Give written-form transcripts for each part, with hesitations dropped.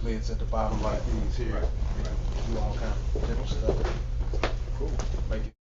lids at the bottom like these here. Do all kind of different stuff. Cool. Make it.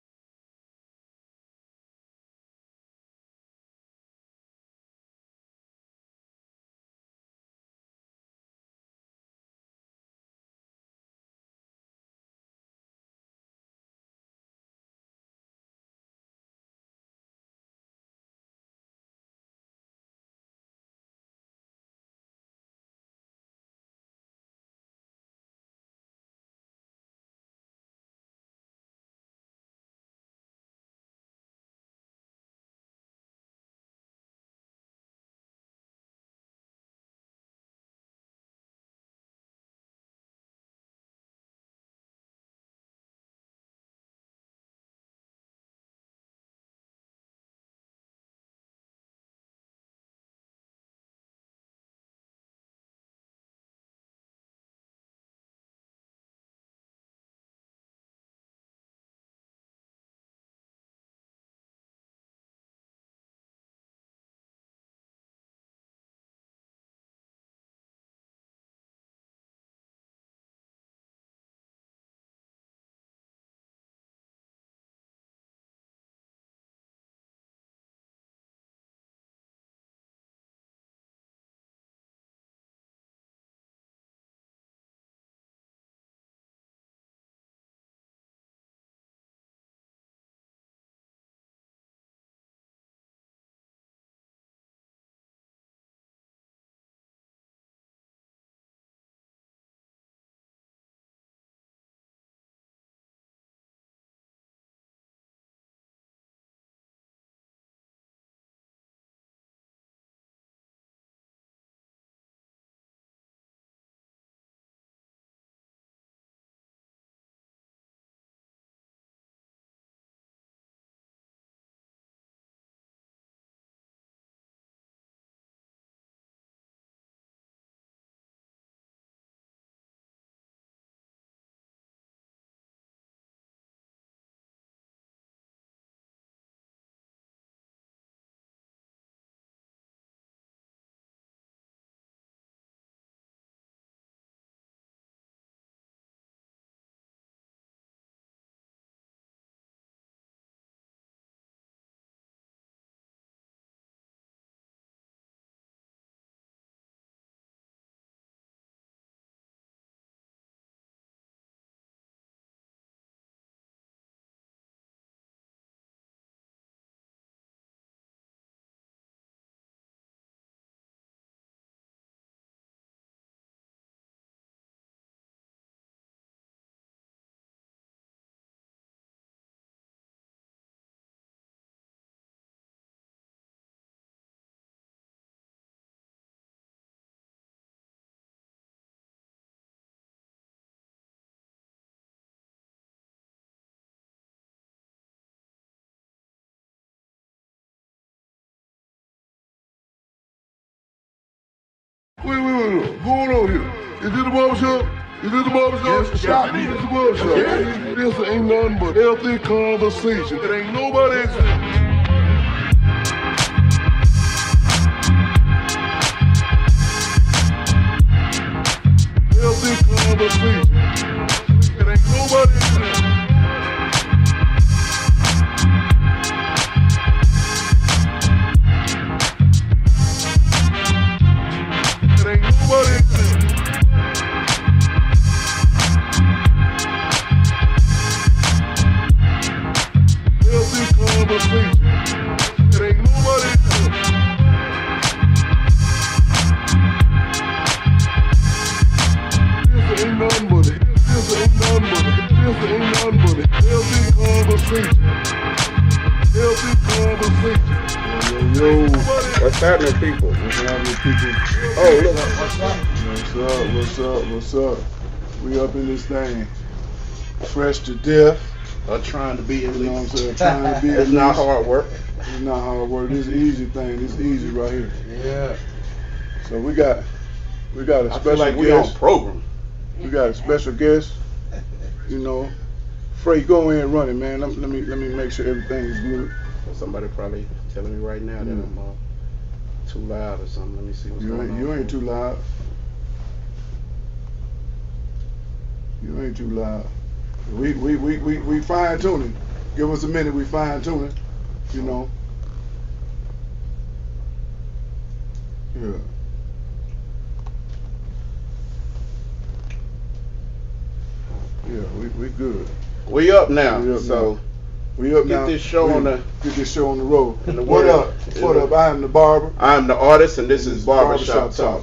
Wait. Going on here? Is this the barbershop? Is this the barbershop? Yes, shop. This is the barbershop. Yeah. This ain't nothing but healthy conversation. It ain't nobody. Healthy conversation. It ain't nobody. What's happening, people? What's happening, people? Oh, look. What's up? We up in this thing. Fresh to death. Or trying to be at You know what I'm least. saying? Trying to be It's not hard work. It's not hard work. This is easy thing. This is easy right here. Yeah. So we got a I feel special like we on guest. program. We got a special guest. You know, Fre, go ahead and run it, man. Let me make sure everything is good. Somebody probably telling me right now that I'm too loud or something. Let me see what's going on. You ain't too loud. ain't too loud. We fine tuning. Give us a minute. We fine tuning. You know. Yeah. Yeah, we good. We up now. We up so now. We up get now. this show on the Get this show on the road. in the What word. up? What up? I am the barber. I'm the artist, and this is Barbershop Talk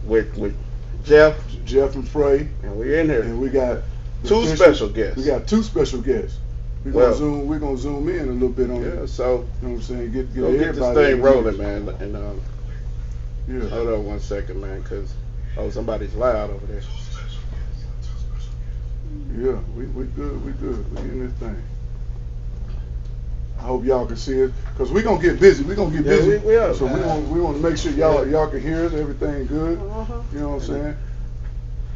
with Jeff, Jeff and Fre, and we're in here. and we got Two special guests. We got two special guests. We're Well- gonna zoom in a little bit on Yeah, it. so You know what I'm saying? Get go get this everybody thing rolling, engaged. man. And Yeah. hold on 1 second, man, because somebody's loud over there. Yeah, we good. We in this thing. I hope y'all can see us, cause we gonna get busy. We gonna get Yeah, busy. we are. So we want to make sure y'all can hear us. Everything good. You know what I'm saying?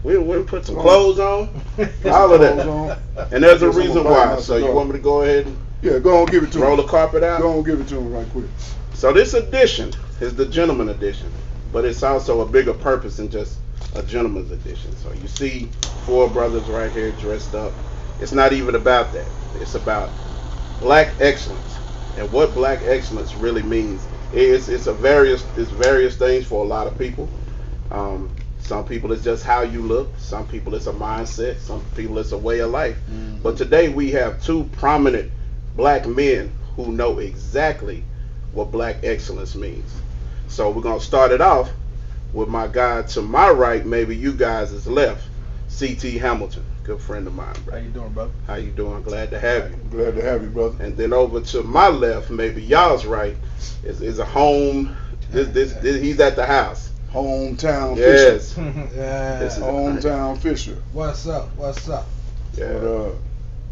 We put some clothes on, all of Clothes that. on. And there's a Guess I'm reason gonna bite why. my So you cigar. want me to go ahead and Yeah, go on, give it to roll the him. carpet out? Go on, give it to him right quick. So this edition is the gentleman edition, but it's also a bigger purpose than just a gentleman's edition. So you see 4 brothers right here dressed up. It's not even about that. It's about black excellence. And what black excellence really means is it's various things for a lot of people. Some people it's just how you look. Some people it's a mindset. Some people it's a way of life. Mm-hmm. But today we have 2 prominent black men who know exactly what black excellence means. So we're gonna start it off with my guy to my right, maybe you guys is left, C.T. Hamilton, good friend of mine, bro. How you doing, brother? How you doing? Glad to have you. Glad to have you, brother. And then over to my left, maybe y'all's right, is a home. This he's at the house. Hometown Yes. Yeah. This is- Fisher. Hometown Fisher. What's up? What's up? Yeah. What up?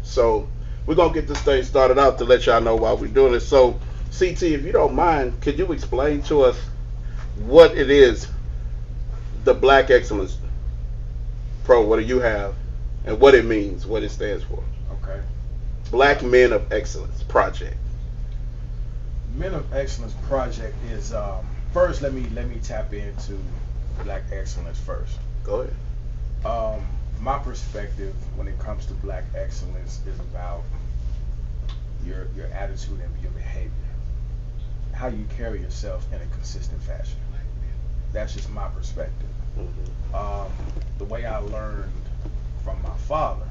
So we're gonna get this thing started out to let y'all know why we're doing it. So CT, if you don't mind, could you explain to us what it is, the Black Excellence Pro, what do you have, and what it means, what it stands for? Okay. Black Men of Excellence Project. Men of Excellence Project is first. Let me tap into Black Excellence first. Go ahead. My perspective when it comes to Black Excellence is about your attitude and your behavior, how you carry yourself in a consistent fashion. That's just my perspective. The way I learned from my father,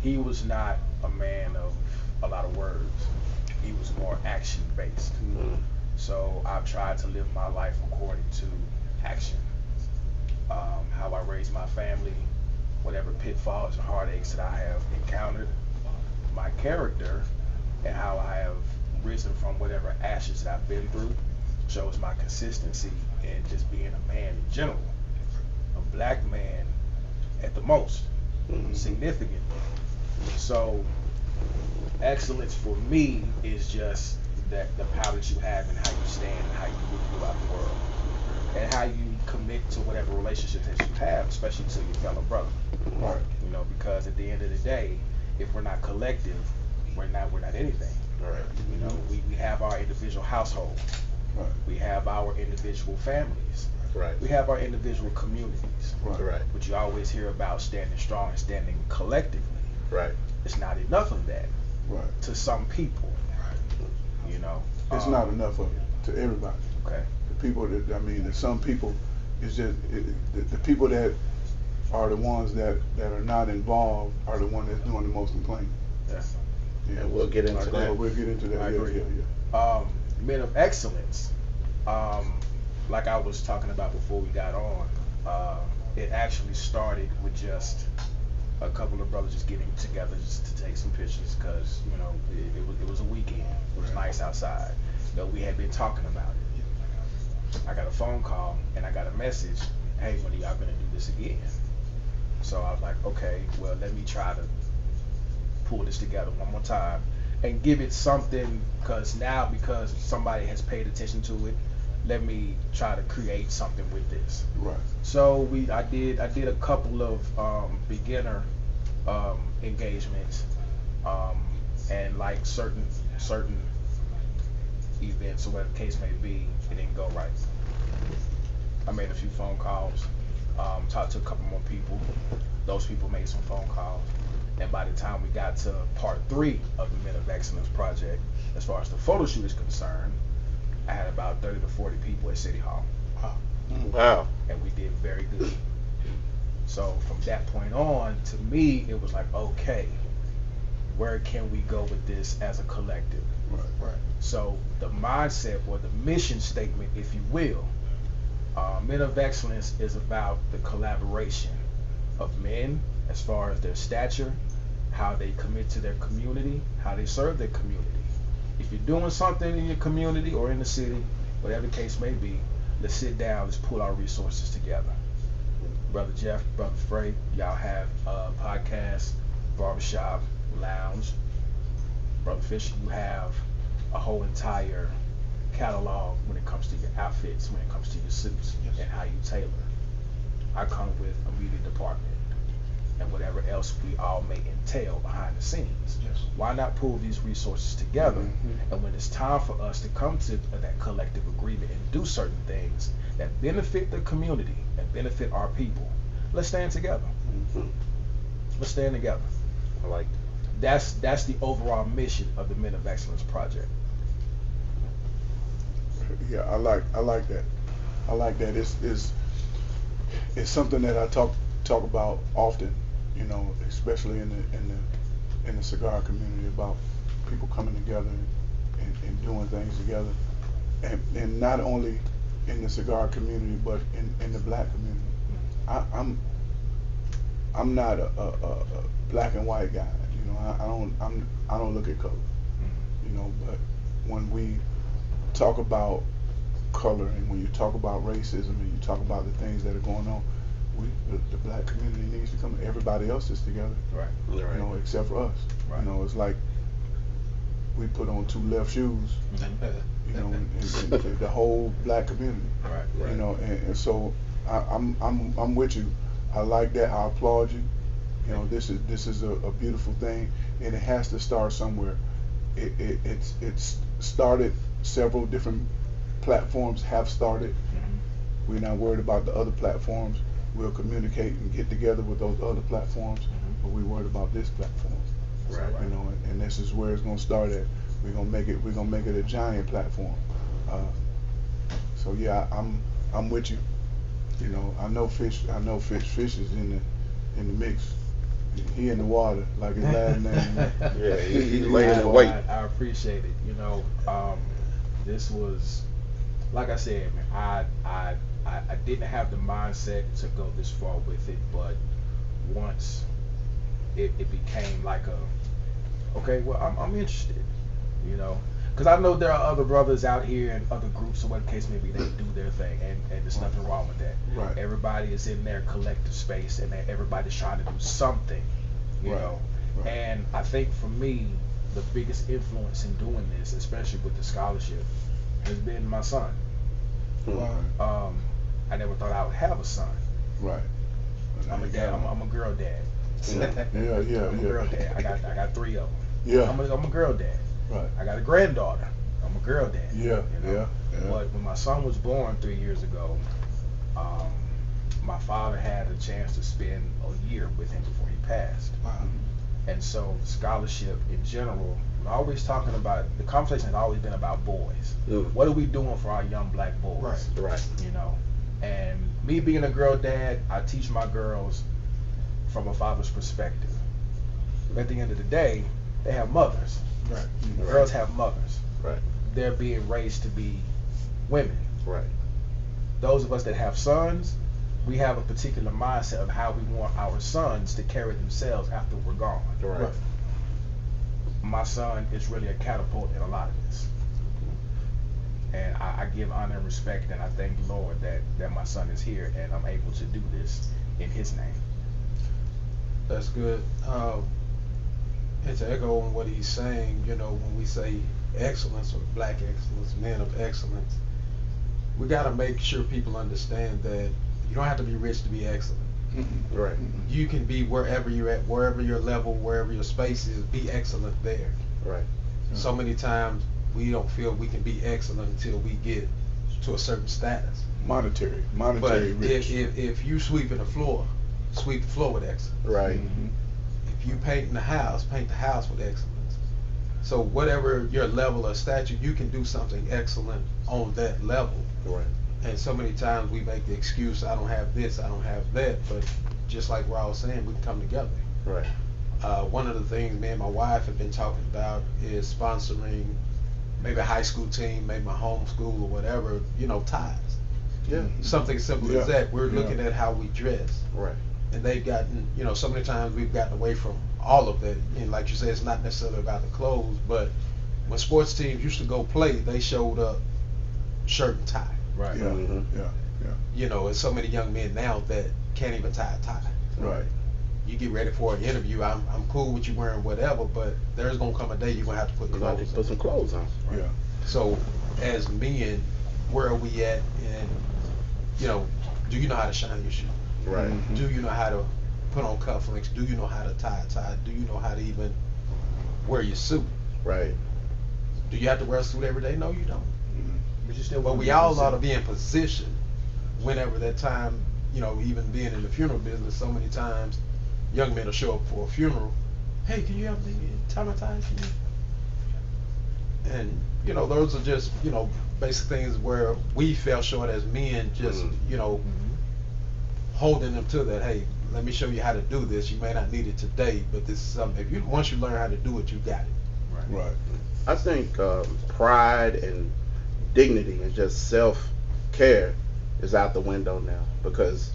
he was not a man of a lot of words. He was more action based. So I've tried to live my life according to action. How I raised my family, whatever pitfalls and heartaches that I have encountered, my character, and how I have risen from whatever ashes that I've been through, shows my consistency in just being a man in general. A black man at the most, significantly. So excellence for me is just that the power that you have and how you stand and how you move throughout the world, and how you commit to whatever relationship that you have, especially to your fellow brother. Right. You know, because at the end of the day, if we're not collective, we're not anything. Right. You know, we have our individual households. Right. We have our individual families. Right. We have our individual communities. Right. But you always hear about standing strong and standing collectively. Right. It's not enough of that Right. to some people. You know, It's not enough of it to everybody. Okay. The people that some people, it's just the people that are the ones that are not involved are the one that's doing the most complaining. Yeah. Yeah. And we'll get into that. We'll get into that. I Yeah, agree. yeah. Men of excellence, like I was talking about before we got on, it actually started with just a couple of brothers just getting together just to take some pictures because, you know, it was a weekend. It was nice outside. You know, we had been talking about it. I got a phone call and I got a message, hey, when are y'all gonna do this again? So I was like, okay, well, let me try to pull this together one more time and give it something, because somebody has paid attention to it, let me try to create something with this. Right. So I did a couple of beginner engagements, and like certain events or whatever the case may be, it didn't go right. I made a few phone calls, Talked to a couple more people. Those people made some phone calls. And by the time we got to part 3 of the Men of Excellence project, as far as the photo shoot is concerned, I had about 30 to 40 people at City Hall. Wow. And we did very good. So from that point on, to me, it was like, okay, where can we go with this as a collective? Right. So the mindset or the mission statement, if you will, Men of Excellence is about the collaboration of men as far as their stature, how they commit to their community, how they serve their community. If you're doing something in your community or in the city, whatever the case may be, let's sit down, let's pull our resources together. Brother Jeff, Brother Fre, y'all have a podcast, Barbershop Lounge. Brother Fisher, you have a whole entire catalog when it comes to your outfits, when it comes to your suits, Yes. and how you tailor. I come with a media department and whatever else we all may entail behind the scenes. Yes. Why not pull these resources together? Mhm. And when it's time for us to come to that collective agreement and do certain things that benefit the community and benefit our people, let's stand together. Mhm. Let's stand together. I like that. That's the overall mission of the Men of Excellence project. Yeah, I like that. I like that. It's something that I talk about often, you know, especially in the cigar community, about people coming together and doing things together, and not only in the cigar community but in the black community. I'm not a black and white guy, you know. I don't look at color, you know. But when we talk about color and when you talk about racism and you talk about the things that are going on, the black community needs to come. Everybody else is together, Right. you know, except for us. Right. You know, it's like we put on 2 left shoes, you know, in the whole black community. Right. You know, and so I'm with you. I like that. I applaud you. You know, this is a beautiful thing, and it has to start somewhere. It's started. Several different platforms have started. Mm-hmm. We're not worried about the other platforms. We'll communicate and get together with those other platforms, but we're worried about this platform. Right. You know, and this is where it's going to start at. We're gonna make it a giant platform. So yeah, I'm with you. You know, I know Fish is in the mix. He in the water, like his last name. Yeah, he's laying in wait. I appreciate it. You know, this was, like I said, man, I didn't have the mindset to go this far with it, but once it became like okay, well, I'm interested, you know, because I know there are other brothers out here and other groups, or what the case may be, they do their thing, and there's nothing wrong with that. Right. Everybody is in their collective space, and everybody's trying to do something, you Right. know. Right. And I think for me, the biggest influence in doing this, especially with the scholarship, has been my son. Right. I never thought I would have a son. Right. I'm a dad. I'm a girl dad. Yeah. I'm a girl dad. I got 3 of them. Yeah. I'm a girl dad. Right. I got a granddaughter. I'm a girl dad. Yeah. You know? Yeah. But when my son was born 3 years ago, my father had a chance to spend a year with him before he passed. Wow. And so the scholarship in general, we're always talking about, the conversation has always been about boys. What are we doing for our young black boys? Right. You know, and me being a girl dad, I teach my girls from a father's perspective. At the end of the day, they have mothers. Right. Girls have mothers. Right. They're being raised to be women. Right. Those of us that have sons, we have a particular mindset of how we want our sons to carry themselves after we're gone. Right. My son is really a catapult in a lot of this. And I give honor and respect, and I thank the Lord that my son is here and I'm able to do this in his name. That's good. And to echo on what he's saying, you know, when we say excellence or black excellence, men of excellence, we got to make sure people understand that you don't have to be rich to be excellent. Mm-hmm. Right. You can be wherever you're at, wherever your level, wherever your space is, be excellent there. Right. So many times we don't feel we can be excellent until we get to a certain status. Monetary But rich. if you sweeping the floor, sweep the floor with excellence. Right. Mhm. If you paint the house with excellence. So whatever your level of stature, you can do something excellent on that level. Right. And so many times we make the excuse, I don't have this, I don't have that. But just like Raul was saying, we can come together. Right. One of the things me and my wife have been talking about is sponsoring maybe a high school team, maybe my home school or whatever, ties. Yeah. Something simple as Yeah. that. We're looking at how we dress. Right. And they've gotten, so many times we've gotten away from all of that. And like you said, it's not necessarily about the clothes, but when sports teams used to go play, they showed up shirt and tie. Right. Yeah. Mhm. Yeah. And so many young men now that can't even tie a tie. Right. You get ready for an interview, I'm cool with you wearing whatever, but there's gonna come a day you're gonna have to put You got to clothes put on. some clothes on. Yeah. So as men, where are we at? And do you know how to shine your shoe? Right. Mhm. Do you know how to put on cufflinks? Do you know how to tie a tie? Do you know how to even wear your suit? Right. Do you have to wear a suit every day? No, you don't. But you still. But wanna we be all considered. ought to be in position whenever that time, even being in the funeral business, so many times young men will show up for a funeral. Hey, can you help me tie my tie? And, those are just, basic things where we fell short as men, just, holding them to that. Hey, let me show you how to do this. You may not need it today, but this is something. Once you learn how to do it, you got it. Right. I think pride and dignity and just self-care is out the window now, because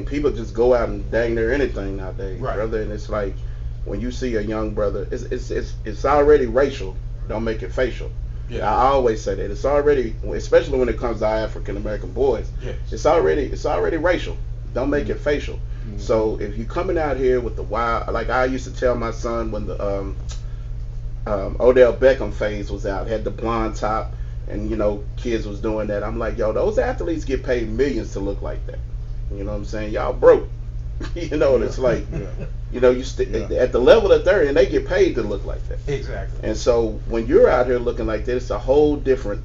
people just go out and dang near anything nowadays, Right. brother. And it's like when you see a young brother, it's already racial. Don't make it facial. Yeah. I always say that it's already, especially when it comes to our African American boys, Yes. it's already racial. Don't make it facial. Mhm. So if you coming out here with the wild, like I used to tell my son when the Odell Beckham phase was out, had the blonde top, and kids was doing that. I'm like, yo, those athletes get paid millions to look like that. You know what I'm saying? Y'all broke. It's like, Yeah. at the level that they're in, they get paid to look like that. Exactly. And so when you're out here looking like this, it's a whole different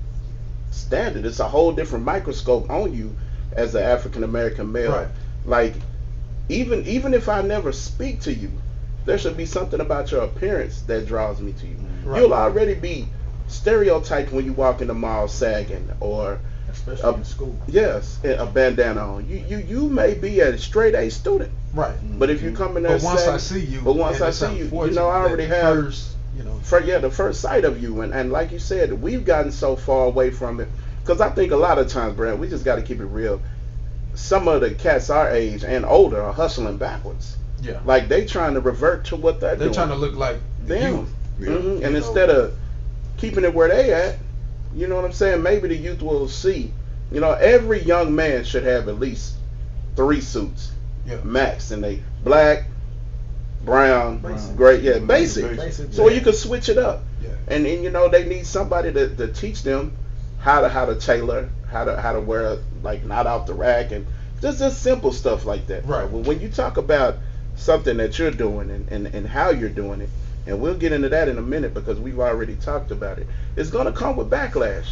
standard. It's a whole different microscope on you as an African American male. Right. Like, even if I never speak to you, there should be something about your appearance that draws me to you. Right. You'll already be stereotyped when you walk in the mall sagging, or Especially in school. yes, a bandana on. You may be a straight A student, Right. but if you come in there But once sagging, I see you, but once and I it's see you, unfortunate I already that have first, the first sight of you, and like you said, we've gotten so far away from it, because I think a lot of times, Brad, we just got to keep it real. Some of the cats our age and older are hustling backwards. Yeah. Like they trying to revert to what they're doing. trying to look like the them. youth. Yeah. And You know. instead of keeping it where they at, you know what I'm saying? Maybe the youth will see. Every young man should have at least 3 suits, Yeah. max, and they black, brown, Basic. gray, basic. Basic. So you can switch it up. Yeah. And they need somebody to teach them how to tailor, how to wear, like, not off the rack, and just simple stuff like that. Right. When you talk about something that you're doing and how you're doing it, and we'll get into that in a minute because we've already talked about it, it's going to come with backlash.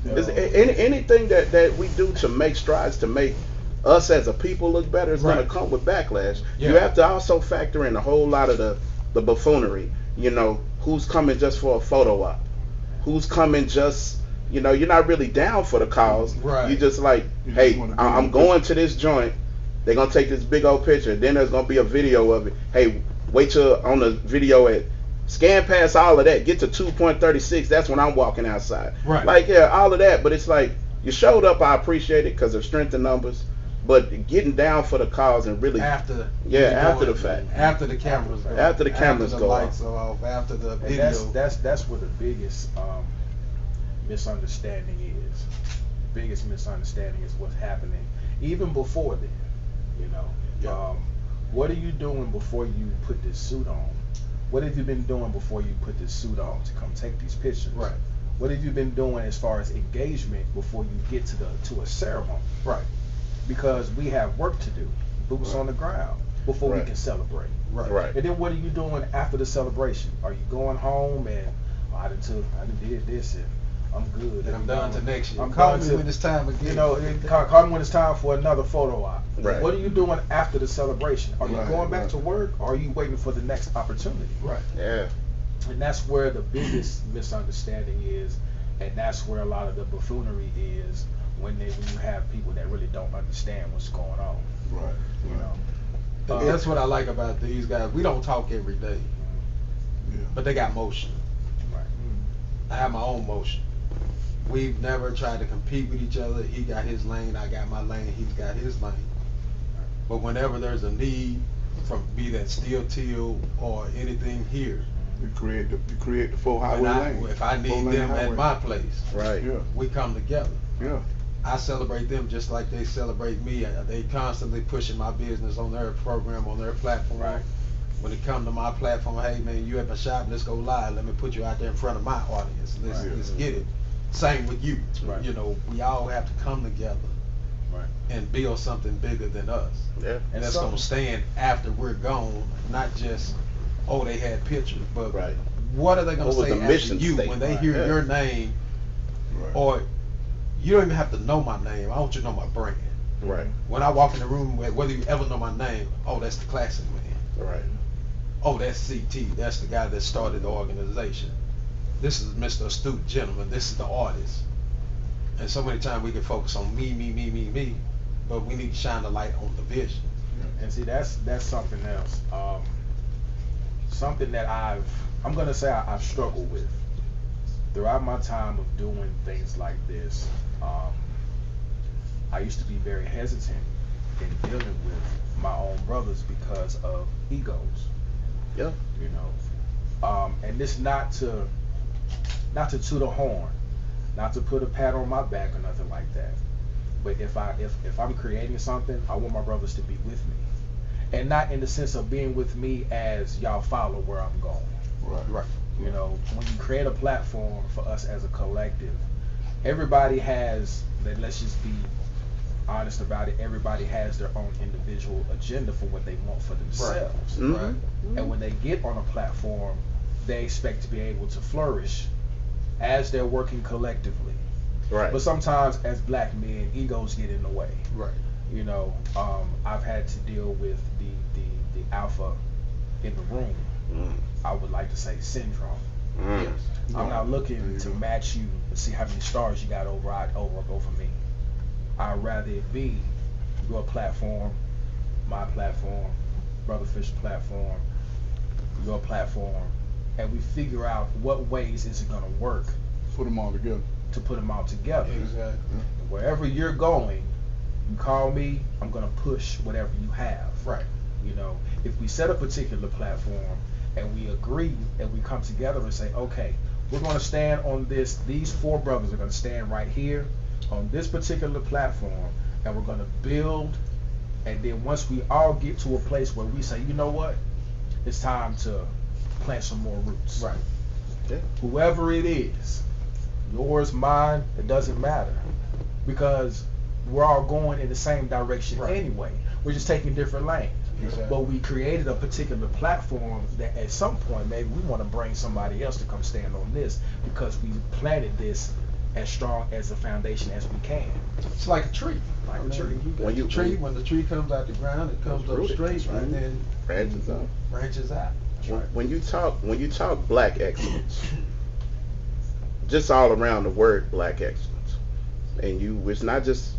It's anything that we do to make strides, to make us as a people look better, is going Right. to come with backlash. Yeah. You have to also factor in a whole lot of the buffoonery. Who's coming just for a photo op? Who's coming just, you're not really down for the cause. Right. You just like, You just hey, wanna be I'm in the going to this joint. They're going to take this big old picture. Then there's going to be a video of it. Hey, wait till on the video scan past all of that. Get to 2.36. That's when I'm walking outside. Right. Like, yeah, all of that. But it's like, you showed up. I appreciate it because of strength in numbers. But getting down for the cause and really After after the fact. after the cameras go, After the cameras after the go off. lights are off, after the And video. that's where the biggest misunderstanding is. The biggest misunderstanding is what's happening even before then. Yeah. What are you doing before you put this suit on? What have you been doing before you put this suit on to come take these pictures? Right. What have you been doing as far as engagement before you get to a ceremony? Right. Because we have work to do, boots on the ground, before we Right. can celebrate. Right. And then what are you doing after the celebration? Are you going home and I done did this, and I'm good. And I'm done to next year. I'm Call going me to, when it's time again. You know, call me when it's time for another photo op. Right. What are you doing after the celebration? Are you Right, going back right. to work, or are you waiting for the next opportunity? Right. Yeah. And that's where the biggest misunderstanding is, and that's where a lot of the buffoonery is when you have people that really don't understand what's going on. Right. You know. And that's what I like about these guys. We don't talk every day, Yeah. but they got motion. Right. I have my own motion. We've never tried to compete with each other. He got his lane, I got my lane, he's got his lane. But whenever there's a need, from be that steel till or anything here, You create the full highway lane. if I need Four-lane them at highway. my place, Right. Yeah. we come together. Yeah. I celebrate them just like they celebrate me. They constantly pushing my business on their program, on their platform. Right. When it come to my platform, hey man, you at my shop, let's go live. Let me put you out there in front of my audience. Right. Let's get it. Same with you. Right. You know, we all have to come together Right. and build something bigger than us. Yeah. And That's gonna stand after we're gone, not just, oh, they had pictures, but Right. what are they gonna What was say the after mission you when they statement? hear Yeah. your name, Right. or you don't even have to know my name. I want you to know my brand. Right. When I walk in the room, whether you ever know my name, oh, that's the classic man. Right. Oh, that's CT. That's the guy that started the organization. This is Mr. Astute Gentleman. This is the artist. And so many times we can focus on me, but we need to shine the light on the vision. And see, that's something else. Something that I'm gonna say I've struggled with throughout my time of doing things like this. I used to be very hesitant in dealing with my own brothers because of egos. Yeah. You know, and this not to toot a horn, not to put a pat on my back or nothing like that. But if I'm creating something, I want my brothers to be with me, and not in the sense of being with me as y'all follow where I'm going. Right. You know, when you create a platform for us as a collective, everybody has that. Let's just be honest about it. Everybody has their own individual agenda for what they want for themselves. Mhm. Right. And when they get on a platform, they expect to be able to flourish as they're working collectively. Right. But sometimes, as black men, egos get in the way. Right. You know, I've had to deal with the alpha in the room. Mm. I would like to say syndrome. Mm. I'm not There looking you to go. match you to see how many stars you got over me. I'd rather it be your platform, my platform, Brother Fish's platform, your platform, and we figure out what ways is it going to work Put them all together. to put them all together. Exactly. Wherever you're going, you call me, I'm going to push whatever you have. Right. You know, if we set a particular platform and we agree and we come together and say, okay, we're going to stand on this, these four brothers are going to stand right here on this particular platform, and we're going to build, and then once we all get to a place where we say, you know what, it's time to plant some more roots. Right. Yeah. Whoever it is, yours, mine, it doesn't matter, because we're all going in the same direction Right. anyway. We're just taking different lanes. Exactly. But we created a particular platform that at some point maybe we want to bring somebody else to come stand on this because we planted this as strong as a foundation as we can. It's like a tree. Like a tree. You got When you- a tree, when the tree comes out the ground, it comes It's up rooted. straight, It's and rooted. then Branches out. branches out. When you talk black excellence, just all around the word black excellence, and it's not just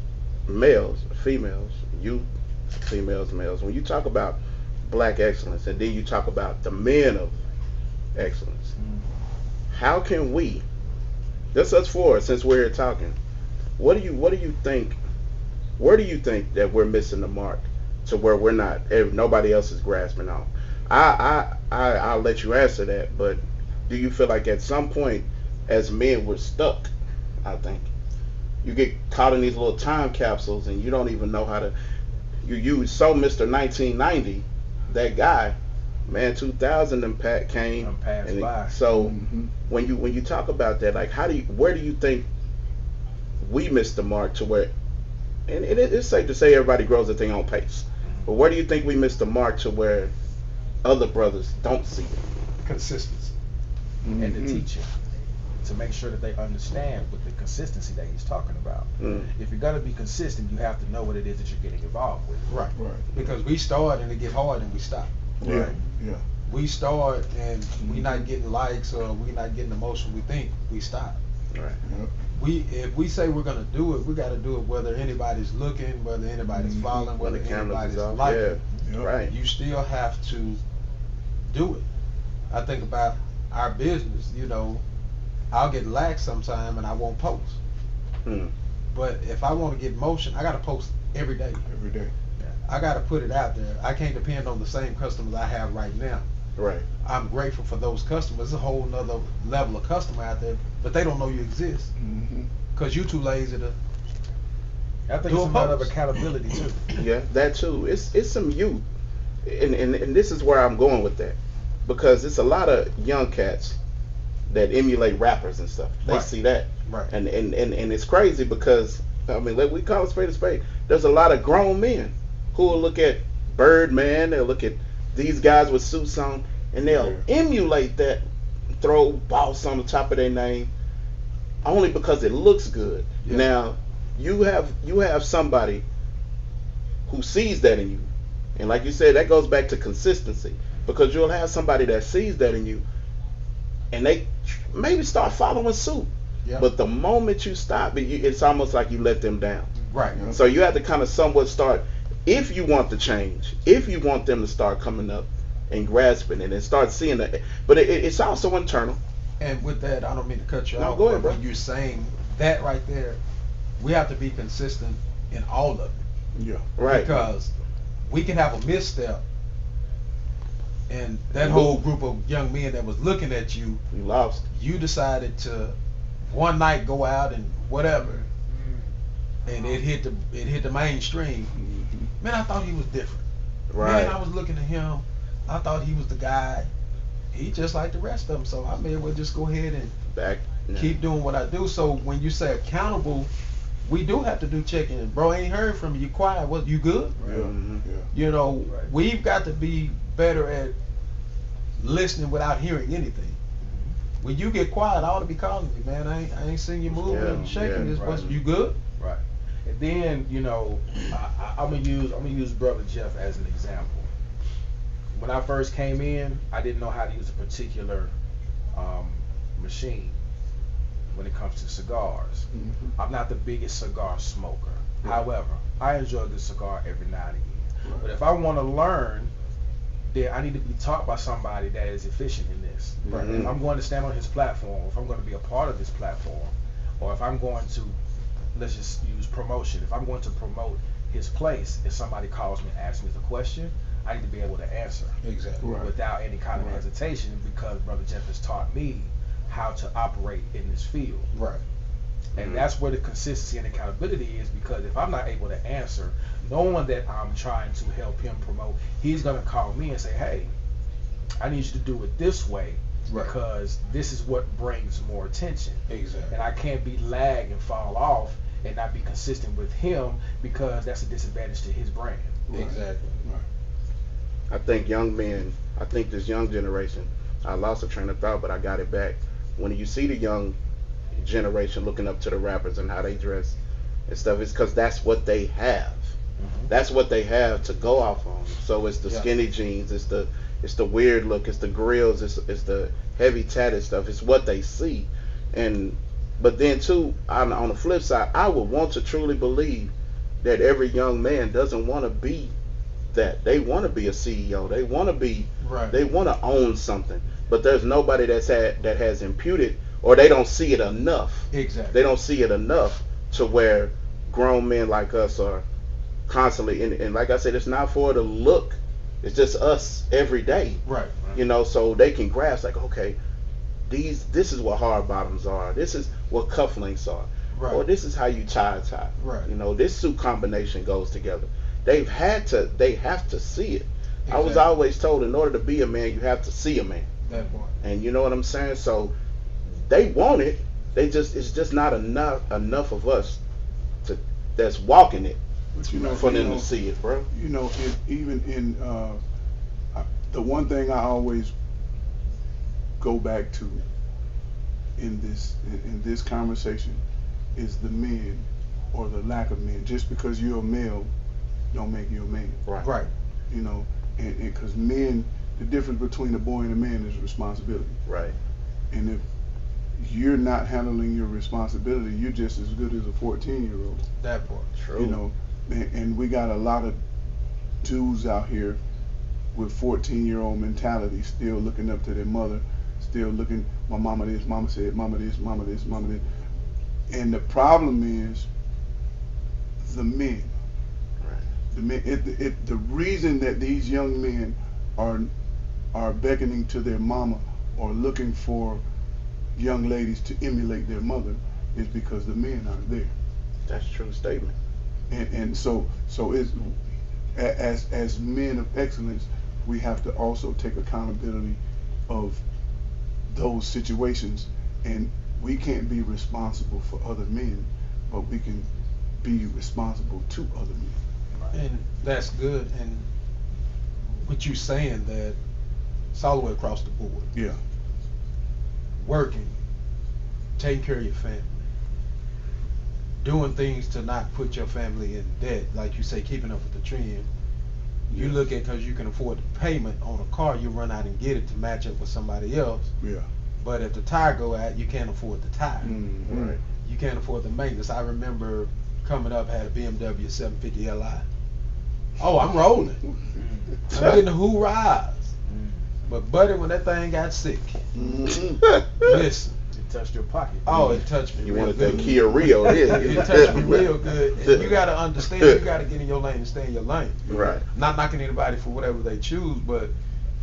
males, females, you, females, males. When you talk about black excellence, and then you talk about the men of excellence, how can we? Just us four, since we're here talking. What do you think? Where do you think that we're missing the mark to where we're not? Nobody else is grasping on. I'll let you answer that, but do you feel like at some point as men we're stuck? I think you get caught in these little time capsules and you don't even know how to. You Mr. 1990, that guy, man, 2000 and Pat came Done passed and by. so Mhm. when you talk about that, like where do you think we missed the mark to where? And it's safe to say everybody grows at their own pace, but where do you think we missed the mark to where other brothers don't see it? Consistency. And the Mhm. teaching. to make sure that they understand with the consistency that he's talking about. If you're gonna be consistent, you have to know what it is that you're getting involved with. Right. Right. Because we start and it get hard and we stop. Yeah. Right. Yeah. We start and we not getting likes or we not getting the motion we think, we stop. Right. Yep. If we say we're gonna do it, we got to do it whether anybody's looking, whether anybody's following, When whether the camera anybody's is off, liking. yeah. Yep. Right. You still have to do it. I think about our business. You know, I'll get lax sometime and I won't post. But if I want to get motion, I got to post every day. Every day. I got to put it out there. I can't depend on the same customers I have right now. Right. I'm grateful for those customers. There's a whole nother level of customer out there, but they don't know you exist because you too lazy to. I think it's a matter of accountability too. Yeah, that too. It's some youth, and this is where I'm going with that, because it's a lot of young cats that emulate rappers and stuff. They Right. see that, Right. and it's crazy because I mean, like, we call it spade a spade. There's a lot of grown men who will look at Birdman, they'll look at these guys with suits on, and they'll emulate that, throw boss on the top of their name, only because it looks good. Yeah. Now, you have somebody who sees that in you, and like you said, that goes back to consistency, because you'll have somebody that sees that in you, and they maybe start following suit. Yeah. But the moment you stop, it's almost like you let them down. Right. So you have to kind of somewhat start, if you want the change, if you want them to start coming up and grasping it and start seeing that. But it's also internal. And with that, I don't mean to cut you No, off, go ahead, but bro. when you're saying that right there, we have to be consistent in all of it. Yeah. Right. Because we can have a misstep, and that whole group of young men that was looking at you, You lost. you decided to one night go out and whatever, and it hit the mainstream. Man, I thought he was different. Right. Man, I was looking at him. I thought he was the guy. He just like the rest of them. So I may as well just go ahead and Back. Yeah. keep doing what I do. So when you say accountable, we do have to do checking. Bro, I ain't heard from you. You quiet. What? You good? Yeah. Mhm. Yeah. You know, Right. we've got to be better at listening without hearing anything. When you get quiet, I ought to be calling you, man. I ain't seen you moving and shaking. Yeah, This, right. you good? Right. And then, you know, I'm gonna use brother Jeff as an example. When I first came in, I didn't know how to use a particular machine when it comes to cigars. I'm not the biggest cigar smoker. However, I enjoy a good cigar every now and again. But if I want to learn, then I need to be taught by somebody that is efficient in this. Right. If I'm going to stand on his platform, if I'm going to be a part of this platform, or if I'm going to, let's just use promotion, if I'm going to promote his place, if somebody calls me and asks me the question, I need to be able to answer Exactly. Right. without any kind of Right. hesitation, because Brother Jeff has taught me how to operate in this field. Right. And that's where the consistency and accountability is, because if I'm not able to answer, knowing that I'm trying to help him promote, he's going to call me and say, hey, I need you to do it this way, Right. because this is what brings more attention. Exactly. And I can't be lag and fall off and not be consistent with him, because that's a disadvantage to his brand. Exactly. I think this young generation, I lost a train of thought, but I got it back. When you see the young generation looking up to the rappers and how they dress and stuff, it's because that's what they have. That's what they have to go off on. So it's the Yeah. skinny jeans, it's the weird look, it's the grills, it's the heavy tatted stuff. It's what they see. But then too, on the flip side, I would want to truly believe that every young man doesn't want to be that. They want to be a CEO. They want to be. Right. They want to own something. But there's nobody that has imputed, or they don't see it enough. Exactly. They don't see it enough to where grown men like us are constantly. And like I said, it's not for the look. It's just us every day. Right. You know, so they can grasp like, okay, this is what hard bottoms are. This is what cufflinks are. Right. Or this is how you tie. Right. You know, this suit combination goes together. They have to see it. I was Exactly. always told, in order to be a man, you have to see a man. That point. And you know what I'm saying? So they want it. It's just not enough of us that's walking it But for them to see it, bro. You know, even in the one thing I always go back to in this conversation is the men or the lack of men. Just because you're a male don't make you a man. Right. You know, and because men, the difference between a boy and a man is responsibility. Right. And if you're not handling your responsibility, you're just as good as a 14-year-old. That part. True. You know, and we got a lot of dudes out here with 14-year-old mentality, still looking up to their mother, still looking, my mama this, mama said, mama this, mama this, mama this. And the problem is the men. The men. The reason that these young men are beckoning to their mama or looking for young ladies to emulate their mother is because the men aren't there. That's a true statement. And so it's as men of excellence, we have to also take accountability of those situations, and we can't be responsible for other men, but we can be responsible to other men. And that's good. And what you saying that it's all the way across the board. Yeah. Working, taking care of your family, doing things to not put your family in debt, like you say, keeping up with the trend. You look at, because you can afford the payment on a car, you run out and get it to match up with somebody else. Yeah. But if the tire go out, you can't afford the tire. Mm-hmm. Right. You can't afford the maintenance. I remember coming up, had a BMW 750 Li. Oh, I'm rolling. I'm getting the hoorahs. But buddy, when that thing got sick, listen. It touched your pocket. Oh, it touched me. You real wanted good. that Kia Rio, yeah. It touched me real good. And you got to understand, you got to get in your lane and stay in your lane. Right. Not knocking anybody for whatever they choose, but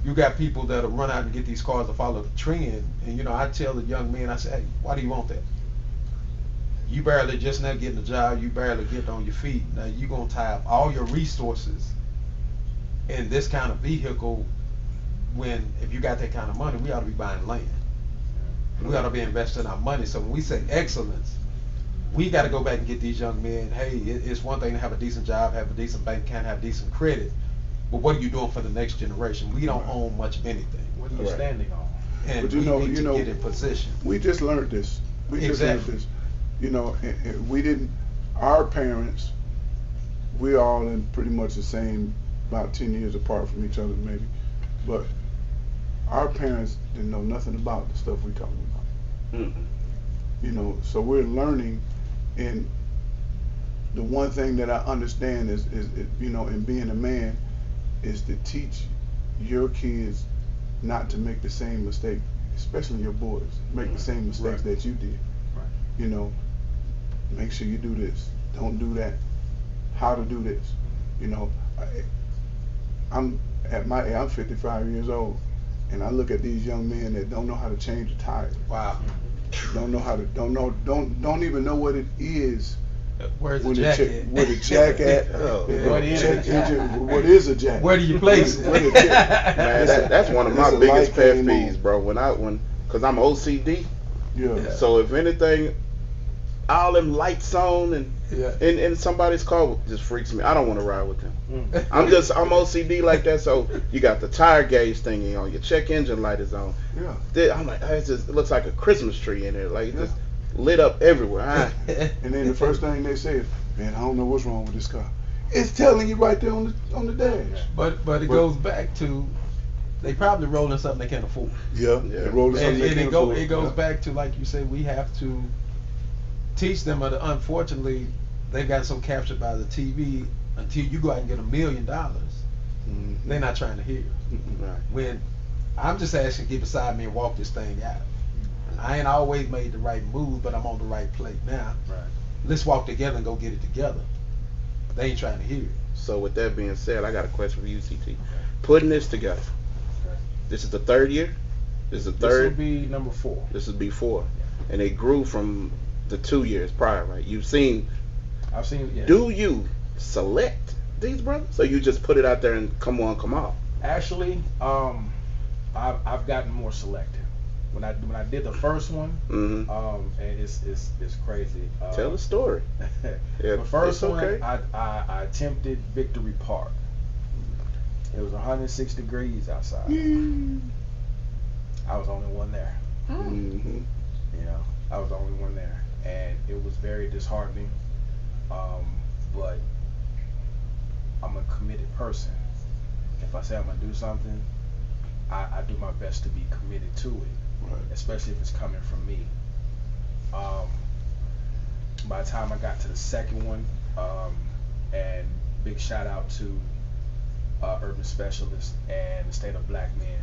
you got people that'll run out and get these cars to follow the trend. And you know, I tell the young men, I say, hey, why do you want that? You barely just now getting a job, you barely getting on your feet. Now you're gonna tie up all your resources in this kind of vehicle, when if you got that kind of money, we ought to be buying land. We ought to be investing our money. So when we say excellence, we got to go back and get these young men, hey, it's one thing to have a decent job, have a decent bank account, have decent credit, but what are you doing for the next generation? We don't own much of anything. What are you standing on? And But we need to get in position. We just learned this. We just Exactly. learned this. You know, and we didn't, our parents, we're all in pretty much the same, about 10 years apart from each other maybe, but our parents didn't know nothing about the stuff we're talking about. Mm-mm. You know, so we're learning, and the one thing that I understand is you know, in being a man, is to teach your kids not to make the same mistake, especially your boys, make the same mistakes that you did. Right. You know, make sure you do this, don't do that, how to do this. You know, I'm 55 years old, and I look at these young men that don't know how to change a tire. Wow. Don't even know what it is. Where's the When jack check- at? where the jack at? Oh. What is Check it? engine. What is a jack? Where do you place it? Where the jack? Man, Listen, that's one of my it's a biggest light pet came peeves, on. bro. Cause I'm OCD. Yeah. So if anything, all them lights on and Yeah. in somebody's car just freaks me. I don't want to ride with them. I'm OCD like that. So you got the tire gauge thingy on, your check engine light is on. Yeah. I'm like, it looks like a Christmas tree in there, like just lit up everywhere. And then the first thing they say is, "Man, I don't know what's wrong with this car." It's telling you right there on the dash. But it goes back to, they probably rolling something they can't afford. Yeah. Yeah. They roll And, something they and can't it, go, afford. it goes Yeah. back to, like you said, we have to teach them. Unfortunately, they got so captured by the TV. Until you go out and get $1 million, Mhm. they're not trying to hear. Right. When I'm just asking to get beside me and walk this thing out. I ain't always made the right move, but I'm on the right plate now. Right. Let's walk together and go get it together. They ain't trying to hear it. So with that being said, I got a question for you, CT. Putting this together, Okay. this is the third year. This is the This will third. be number 4. This is before, and it grew from the 2 years prior, right? You've seen. I've seen. Yeah. Do you select these brothers, or you just put it out there and come on, come off? Actually, I've gotten more selective. When I did the first one, Mm-hmm. and it's crazy. Tell the story. Yeah, The first it's one, okay. I attempted Victory Park. It was 106 degrees outside. I was the only one there. Mm-hmm. You know, I was the only one there, and it was very disheartening. But I'm a committed person. If I say I'm gonna do something, I do my best to be committed to it, Right. especially if it's coming from me. By the time I got to the second one, and big shout out to Urban Specialist and the State of Black Men,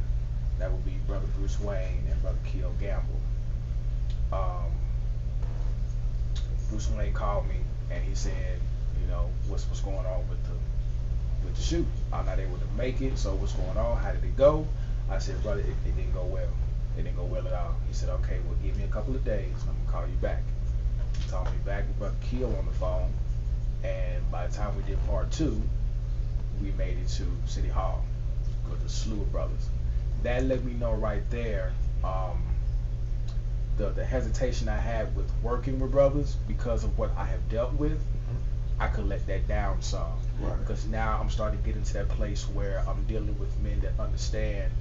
that would be Brother Bruce Wayne and Brother Keo Gamble. Bruce Wayne called me and he said, you know, what's going on with the shoot? I'm not able to make it, so what's going on? How did it go? I said, brother, it didn't go well. It didn't go well at all. He said, okay, well, give me a couple of days and I'm gonna call you back. He called me back with Brother Keo on the phone, and by the time we did part 2, we made it to City Hall with a slew of brothers. That let me know right there the hesitation I had with working with brothers because of what I have dealt with. I could let that down some. Right. Because now I'm starting to get into that place where I'm dealing with men that understand,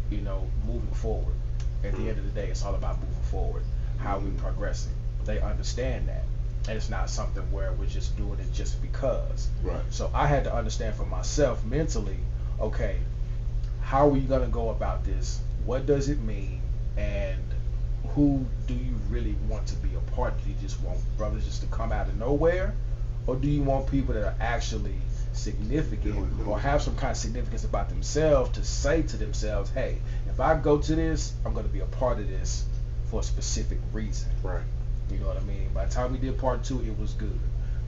you know, moving forward. At the end of the day, it's all about moving forward, how we progressing. They understand that. And it's not something where we're just doing it just because. Right. So I had to understand for myself mentally, okay, how are we going to go about this? What does it mean? And who do you really want to be a part? Do you just want brothers just to come out of nowhere? Or do you want people that are actually significant or have some kind of significance about themselves to say to themselves, hey, if I go to this, I'm going to be a part of this for a specific reason. Right. You know what I mean? By the time we did part 2, it was good.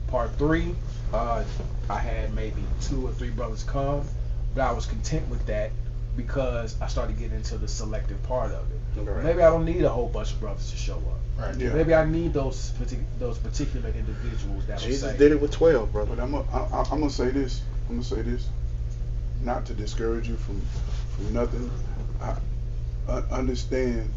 Part 3, I had maybe 2 or 3 brothers come, but I was content with that because I started getting into the selective part of it. Right. Maybe I don't need a whole bunch of brothers to show up. Right. Yeah. Maybe I need those particular individuals that will Jesus say, did it with 12, brother. But I'm gonna say this. Not to discourage you from nothing. I understand.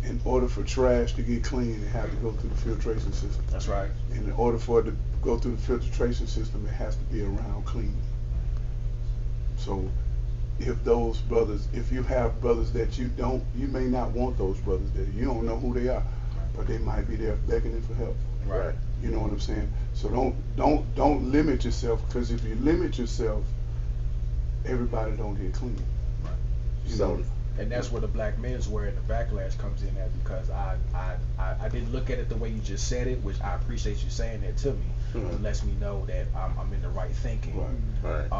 In order for trash to get clean, it has to go through the filtration system. that's right. And in order for it to go through the filtration system, it has to be around clean. So, if you have brothers that you may not want those brothers there. You don't know who they are, but they might be there beckoning for help. Right. You know what I'm saying? So don't limit yourself, because if you limit yourself, everybody don't get clean. Right. You know? And that's where the black men's wear and the backlash comes in at, because I didn't look at it the way you just said it, which I appreciate you saying that to me. Mhm. It lets me know that I'm in the right thinking. Right.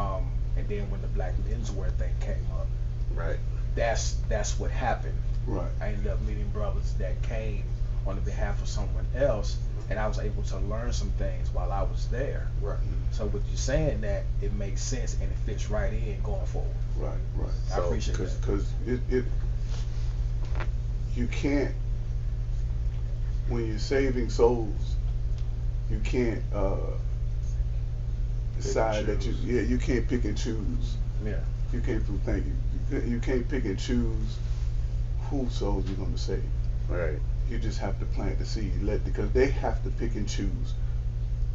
And then when the black men's wear thing came up, Right. that's what happened. Right. I ended up meeting brothers that came on the behalf of someone else, and I was able to learn some things while I was there. Right. So with you saying that, it makes sense and it fits right in going forward. Right. I So, appreciate that. Because you can't, when you're saving souls, you can't decide that you can't pick and choose. Yeah. You can't thank you. You can't pick and choose whose souls you're going to save. Right. You just have to plant the seed, because they have to pick and choose.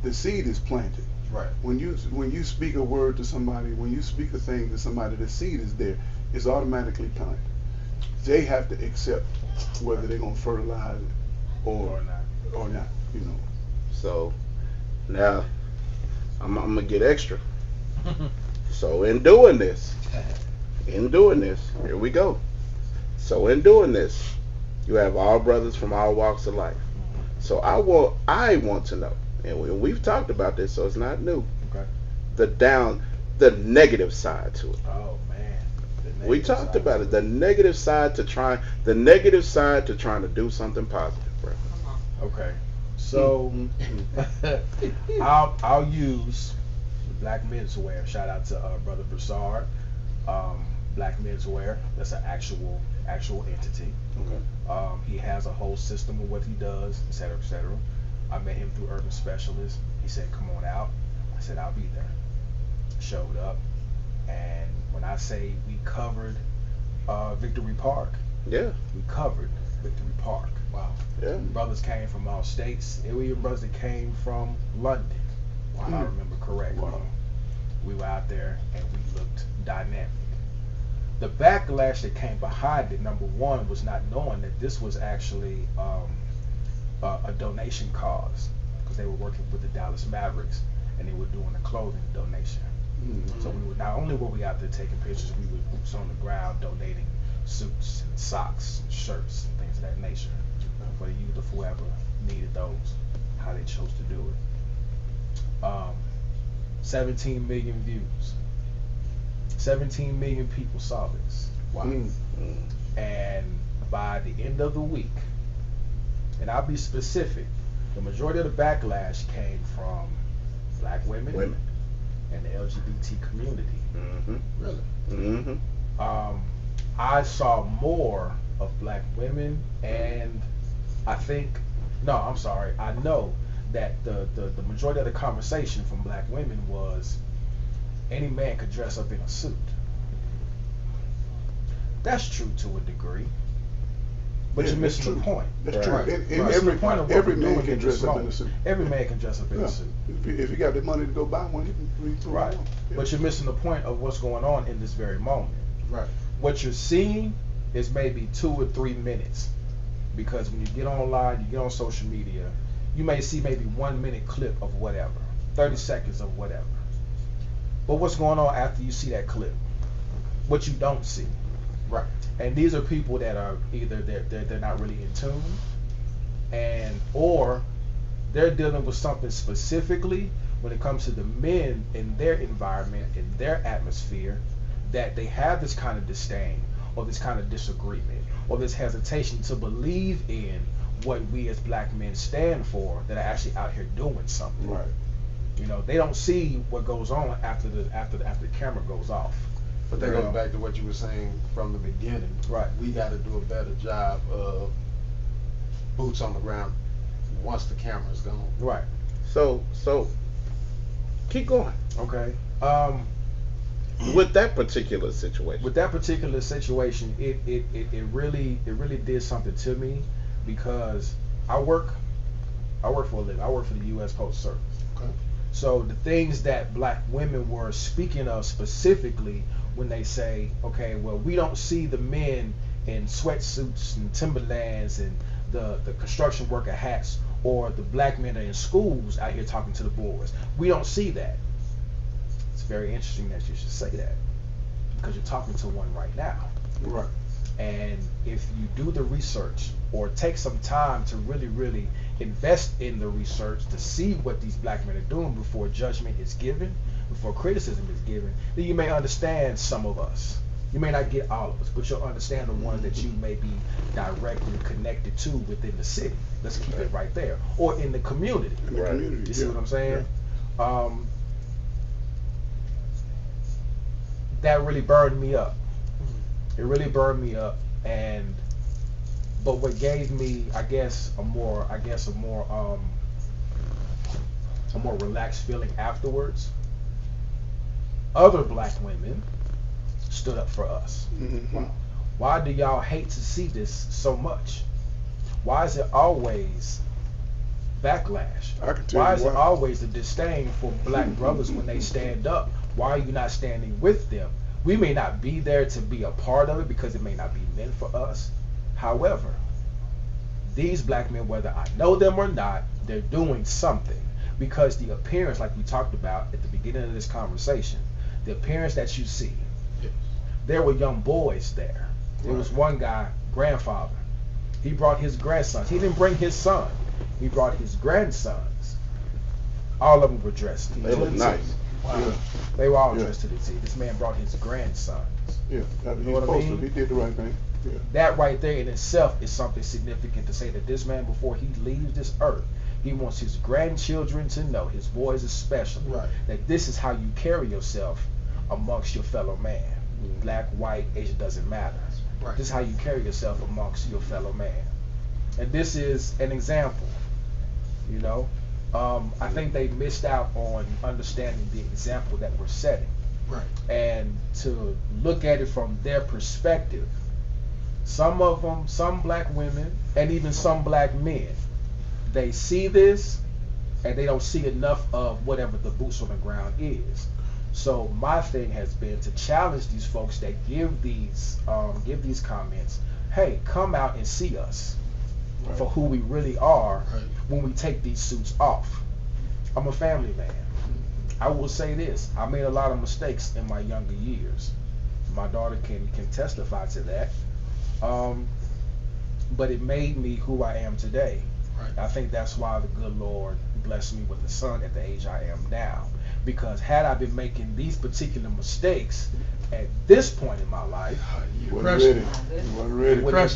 The seed is planted. Right. When you speak a word to somebody, when you speak a thing to somebody, the seed is there. It's automatically planted. They have to accept whether they're gonna fertilize it or not. You know. So now I'm gonna get extra. So in doing this, here we go. So in doing this, you have all brothers from all walks of life. So I want to know, and we've talked about this, so it's not new. Okay. The negative side to it. Oh man. We talked about it. The negative side to trying to do something positive, bro. Okay. So I'll use the Black Men's Wear. Shout out to Brother Broussard. Black Men's Wear. That's an actual entity. Okay. He has a whole system of what he does, et cetera, et cetera. I met him through Urban Specialist. He said, "Come on out." I said, "I'll be there." Showed up, and when I say we covered Victory Park, Yeah. we covered Victory Park. Wow. Yeah. Brothers came from all states. There were even brothers that came from London, if I remember correctly. Wow. We were out there and we looked dynamic. The backlash that came behind it, number one, was not knowing that this was actually a donation cause because they were working with the Dallas Mavericks and they were doing a clothing donation. Mm-hmm. So we were not only were we out there taking pictures, we were boots on the ground donating suits and socks and shirts and things of that nature for the youth of whoever needed those, how they chose to do it. 17 million views. 17 million people saw this. Wow. Mm-hmm. And by the end of the week, and I'll be specific, the majority of the backlash came from black women. And the LGBT community. Mm-hmm. Really? Mm-hmm. I saw more of black women, and I know that the majority of the conversation from black women was any man could dress up in a suit. That's true to a degree, but Yeah, you're that's missing the true. point. That's Right. true. Right. And You're missing the point of what every we're man doing can in dress this up in a moment. suit. Every man can dress up in Yeah. a suit. If you got the money to go buy one, you can throw Right. it on. Yeah. But you're missing the point of what's going on in this very moment. Right. What you're seeing is maybe 2 or 3 minutes, because when you get online, you get on social media, you may see maybe 1 minute clip of whatever, 30 seconds of whatever. But what's going on after you see that clip? What you don't see. Right. And these are people that are either they're not really in tune, or they're dealing with something specifically when it comes to the men in their environment, in their atmosphere, that they have this kind of disdain or this kind of disagreement or this hesitation to believe in what we as black men stand for, that are actually out here doing something. Right. You know, they don't see what goes on after the camera goes off. But that Yeah. goes back to what you were saying from the beginning. Right. We got to do a better job of boots on the ground once the camera's gone. Right. So keep going Okay. with that particular situation. With that particular situation, it really did something to me, because I work for a living. I work for the U.S. Postal Service. Okay. So the things that black women were speaking of specifically when they say, okay, well, we don't see the men in sweatsuits and Timberlands and the construction worker hats, or the black men that are in schools out here talking to the boys. We don't see that. It's very interesting that you should say that, because you're talking to one right now. Right. And if you do the research, or take some time to really invest in the research to see what these black men are doing before judgment is given, before criticism is given, then you may understand some of us. You may not get all of us, but you'll understand the ones that you may be directly connected to within the city. Let's keep it right there. Or in the community. In the Right. community. You see yeah. what I'm saying? That really burned me up. It really burned me up, but what gave me, a more relaxed feeling afterwards, other black women stood up for us. Mm-hmm. Why do y'all hate to see this so much? Why is it always backlash? I can tell Why you is it always the disdain for black brothers when they stand up? Why are you not standing with them? We may not be there to be a part of it because it may not be meant for us. However, these black men, whether I know them or not, they're doing something, because the appearance, like we talked about at the beginning of this conversation, the appearance that you see, Yes. there were young boys there. There was one guy, grandfather. He brought his grandsons. He didn't bring his son. He brought his grandsons. All of them were dressed. They look nice. Wow. Yeah. They were all Yeah. dressed to the T. This man brought his grandsons. Yeah. You know He's what I supposed mean? to. He did the right thing. Yeah. That right there in itself is something significant to say, that this man, before he leaves this earth, he wants his grandchildren to know, his boys especially, Right. that this is how you carry yourself amongst your fellow man. Black, white, Asian, doesn't matter. Right. This is how you carry yourself amongst your fellow man. And this is an example, you know. I think they missed out on understanding the example that we're setting. Right. And to look at it from their perspective, some of them, some black women, and even some black men, they see this and they don't see enough of whatever the boots on the ground is. So my thing has been to challenge these folks that give these comments. Hey, come out and see us. for who we really are when we take these suits off. I'm a family man. I will say this: I made a lot of mistakes in my younger years. My daughter can testify to that. But it made me who I am today. Right. I think that's why the good Lord blessed me with a son at the age I am now. Because had I been making these particular mistakes at this point in my life, you wasn't ready. It would have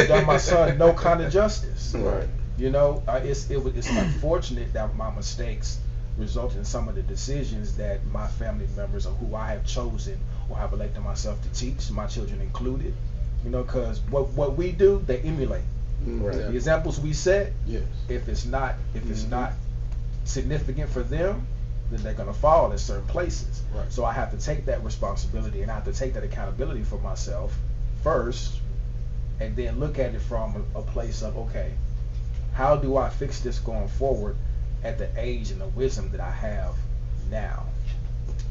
done my son no kind of justice. Right. You know, it's unfortunate that my mistakes result in some of the decisions that my family members or who I have chosen or have elected myself to teach, my children included. You know, because what we do, they emulate. Right. The examples we set, yes. if it's not significant for them, then they're gonna fall in certain places. Right. So I have to take that responsibility and I have to take that accountability for myself first, and then look at it from a place of, okay, how do I fix this going forward at the age and the wisdom that I have now?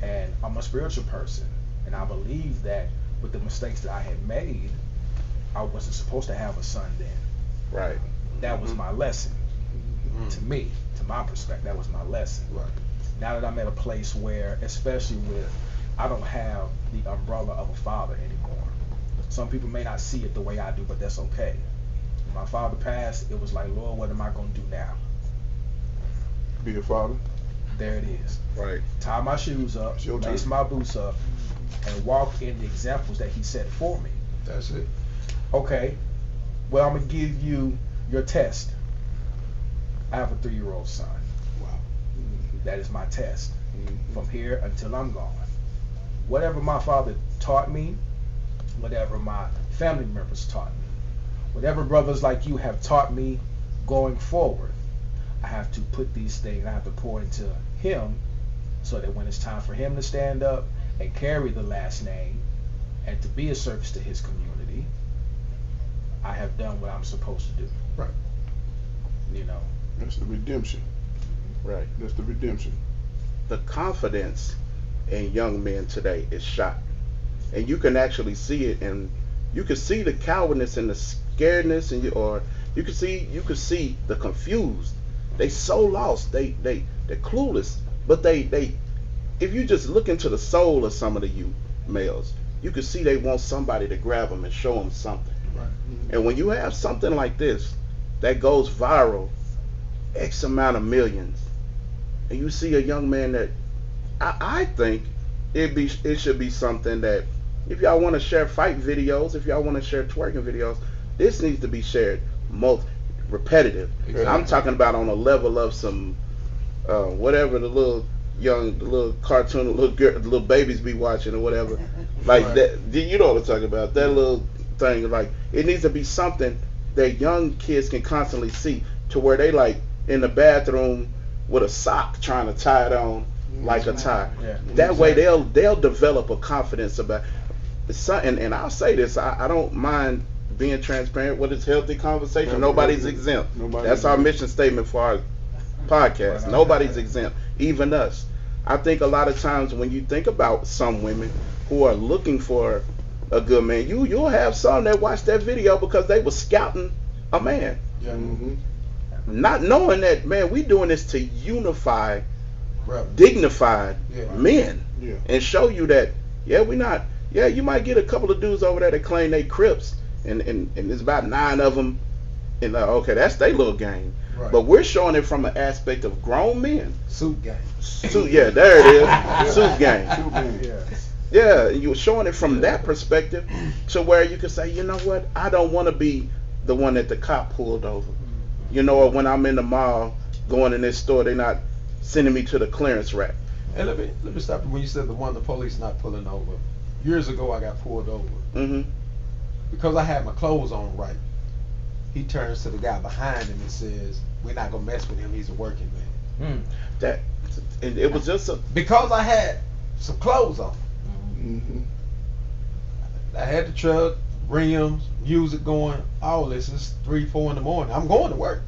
And I'm a spiritual person, and I believe that with the mistakes that I had made, I wasn't supposed to have a son then. Right. That was my lesson. To me, to my perspective, that was my lesson. Right. Now that I'm at a place where, especially with, I don't have the umbrella of a father anymore. Some people may not see it the way I do, but that's okay. When my father passed, it was like, Lord, what am I going to do now? Be a father. There it is. Right. Tie my shoes up, lace my boots up, and walk in the examples that he set for me. That's it. Okay, well, I'm going to give you your test. I have a 3-year-old son. Wow. That is my test. From here until I'm gone. Whatever my father taught me, whatever my family members taught me, whatever brothers like you have taught me going forward, I have to put these things, I have to pour into him so that when it's time for him to stand up and carry the last name and to be a service to his community, I have done what I'm supposed to do. Right. You know. That's the redemption. Right. That's the redemption. The confidence in young men today is shot. And you can actually see it, and you can see the cowardness and the scaredness, and you can see the confused. They so lost. They're clueless. But they if you just look into the soul of some of the youth males, you can see they want somebody to grab them and show them something. Right. And when you have something like this that goes viral, X amount of millions, and you see a young man that I think it should be something that if y'all want to share fight videos, if y'all want to share twerking videos, this needs to be shared repetitive. Exactly. I'm talking about on a level of some whatever the little cartoon, the little babies be watching or whatever, like Right. that. You know what I'm talking about? That little thing, like it needs to be something that young kids can constantly see, to where they like in the bathroom with a sock trying to tie it on like a tie. Yeah. That way they'll develop a confidence about something. And I'll say this, I don't mind being transparent with this healthy conversation. Nobody's exempt. That's our mission statement for our podcast. Nobody's exempt, even us. I think a lot of times when you think about some women who are looking for a good man, you'll have some that watch that video because they were scouting a man. Yeah. Not knowing that, man, we doing this to unify Right. dignified Yeah. men, Yeah. and show you that, you might get a couple of dudes over there that claim they Crips, and there's about 9 of them, and okay, that's their little game. Right. But we're showing it from an aspect of grown men. Suit game. Yeah, there it is. Suit game. Yeah. Yeah, you're showing it from that perspective, to where you can say, you know what, I don't want to be the one that the cop pulled over. You know, or when I'm in the mall going in this store, they're not sending me to the clearance rack. And let me stop you when you said the police not pulling over. Years ago, I got pulled over because I had my clothes on right. He turns to the guy behind him and says, "We're not gonna mess with him. He's a working man." That, and it was just Because I had some clothes on. I had the truck, rims, music going. All this is 3, 4 in the morning. I'm going to work.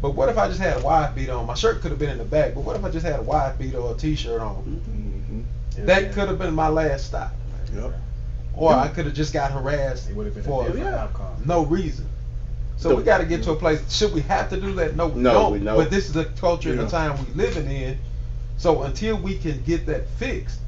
But what if I just had a wife beater on? My shirt could have been in the back, but what if I just had a wife beater or a t-shirt on? That could have been my last stop. Yep. Or I could have just got harassed It would have been for a different outcome. no reason. So we got to get to a place. Should we have to do that? No, we No, don't. we don't. But this is the culture and the time we living in. So until we can get that fixed,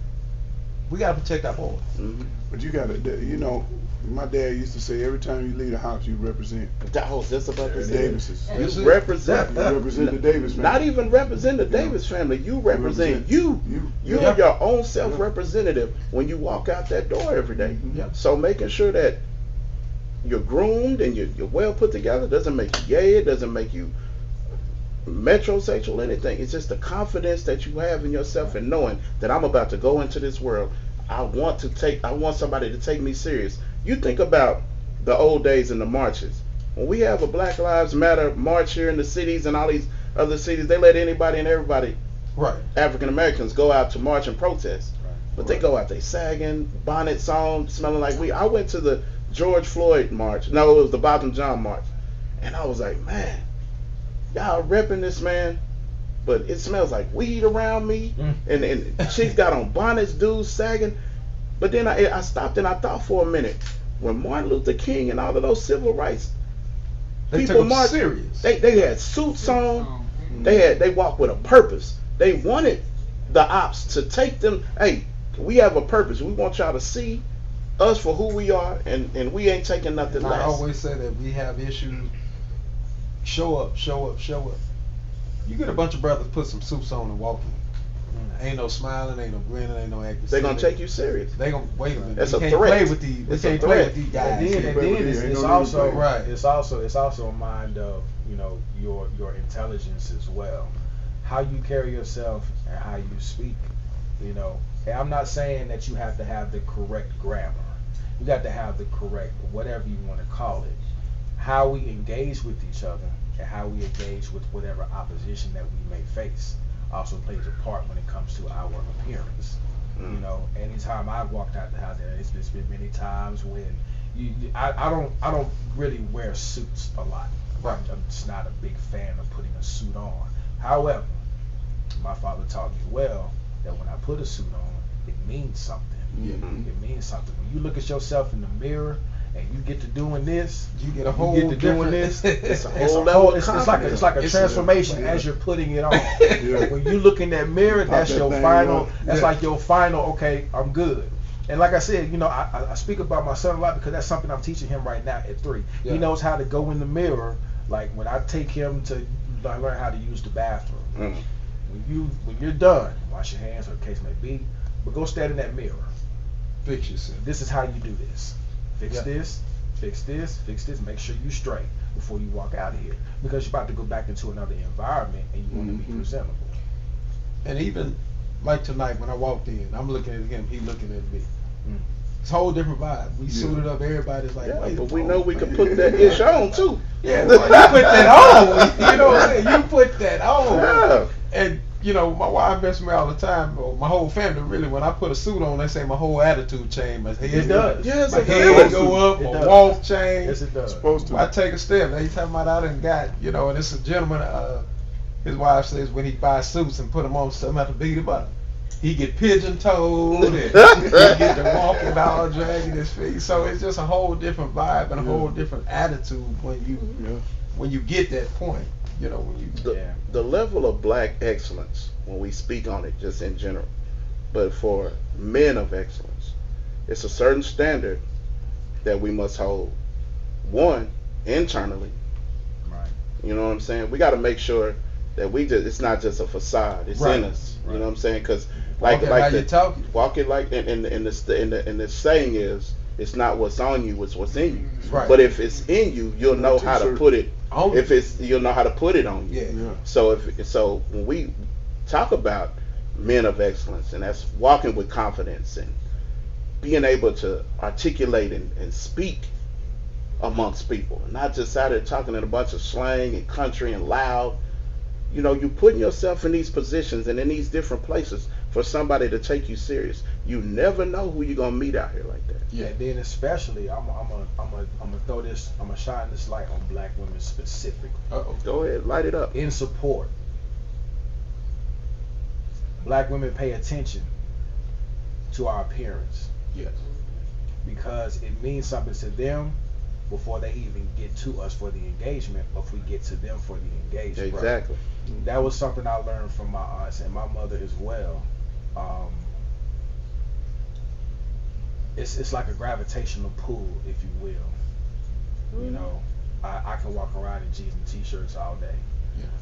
we got to protect our boys. Mhm. But you gotta, you know, my dad used to say, every time you leave the house, you represent I was just about to the say, Davises. you represent. You represent the Davis family. Not even represent the Davis family. You represent you. You're Yeah. your own self-representative when you walk out that door every day. Mhm. So making sure that you're groomed and you're well put together doesn't make you gay. It doesn't make you metrosexual, anything. It's just the confidence that you have in yourself and knowing that I'm about to go into this world. I want somebody to take me serious. You think about the old days in the marches. When we have a Black Lives Matter march here in the cities and all these other cities, they let anybody and everybody, Right. African Americans, go out to march and protest. Right. But they go out, they sagging, bonnets on, smelling like weed. I went to the George Floyd march. No, it was the Botham Jean march. And I was like, man, y'all repping this man, but it smells like weed around me. And chicks got on bonnets, dudes sagging. But then I stopped and I thought for a minute, when Martin Luther King and all of those civil rights They people took them marched, serious. they had suits on. They walked with a purpose. They wanted the ops to take them. Hey, we have a purpose. We want y'all to see us for who we are, and we ain't taking nothing And I less. always say that we have issues. Show up, show up, show up. You get a bunch of brothers put some suits on and walk in. Ain't no smiling, ain't no grinning, ain't no acting. They're gonna silly. take you serious. They gonna wait a minute. That's we a can't threat. play with these. We It's a can't play threat. with these And guys. then, here. and But then ain't it's no also need to Right. it's also a mind of, you know, your intelligence as well, how you carry yourself and how you speak. You know, and I'm not saying that you have to have the correct grammar. You got to have the correct whatever you want to call it. How we engage with each other and how we engage with whatever opposition that we may face also plays a part when it comes to our appearance. You know, anytime I've walked out the house, it's been many times when I don't really wear suits a lot. Right. I'm just not a big fan of putting a suit on. However, my father taught me well that when I put a suit on, it means something. Mhm. It means something. When you look at yourself in the mirror and you get to doing this, You get a whole you get to different. doing this. It's a It's whole a level whole. of It's like confidence. a It's transformation yeah. as you're putting it on. Yeah. When you look in that mirror, Pop that's that your thing final. on. That's Yeah. like your final. Okay, I'm good. And like I said, you know, I speak about my son a lot because that's something I'm teaching him right now at 3. Yeah. He knows how to go in the mirror. Like when I take him to learn how to use the bathroom. Mm. When you're done, wash your hands or the case may be, but go stand in that mirror. Fix yourself. This is how you do this. Fix Yeah. this, fix this, fix this. Make sure you straight before you walk out of here, because you're about to go back into another environment and you want to be Mhm. presentable. And even like tonight when I walked in, I'm looking at him, he looking at me. Mm. It's a whole different vibe. We Yeah. suited up, everybody's like, Yeah, wait but a we minute. know we can put that ish on too. Yeah, well, you put that on. You know what I'm saying? You put that on. Yeah. And, you know, my wife asks me all the time, or my whole family really, when I put a suit on, they say my whole attitude changed. My head, It does. Yeah, it's my a head feeling. go up, It my does. walk change. Yes, it does. Supposed to. I take a step. They talking about I done got, you know, and it's a gentleman, his wife says when he buys suits and put them on, something have to beat him up. He get pigeon-toed and he get to walking all dragging his feet. So it's just a whole different vibe and a whole different attitude when you get that point. You know, when you The level of black excellence, when we speak on it just in general, but for men of excellence, it's a certain standard that we must hold. One, internally. Right. You know what I'm saying? We got to make sure that it's not just a facade. It's Right. in us. You know what I'm saying? Because walk it how you talking. walk it like and the saying is, it's not what's on you, it's what's in you. Right. But if it's in you, you'll know how to T-shirt. put it. On If you'll know how to put it on you. Yeah. So when we talk about men of excellence, and that's walking with confidence and being able to articulate and speak amongst people, not just out there talking in a bunch of slang and country and loud. You know, you putting yourself in these positions and in these different places for somebody to take you serious. You never know who you're gonna meet out here like that. Yeah. And then especially, I'm gonna shine this light on black women specifically. Uh-oh. Go ahead, light it up. In support. Black women pay attention to our appearance Yes. because it means something to them before they even get to us for the engagement, or if we get to them for the engagement. Exactly. That was something I learned from my aunts and my mother as well. It's like a gravitational pull, if you will. You know, I can walk around in jeans and t-shirts all day.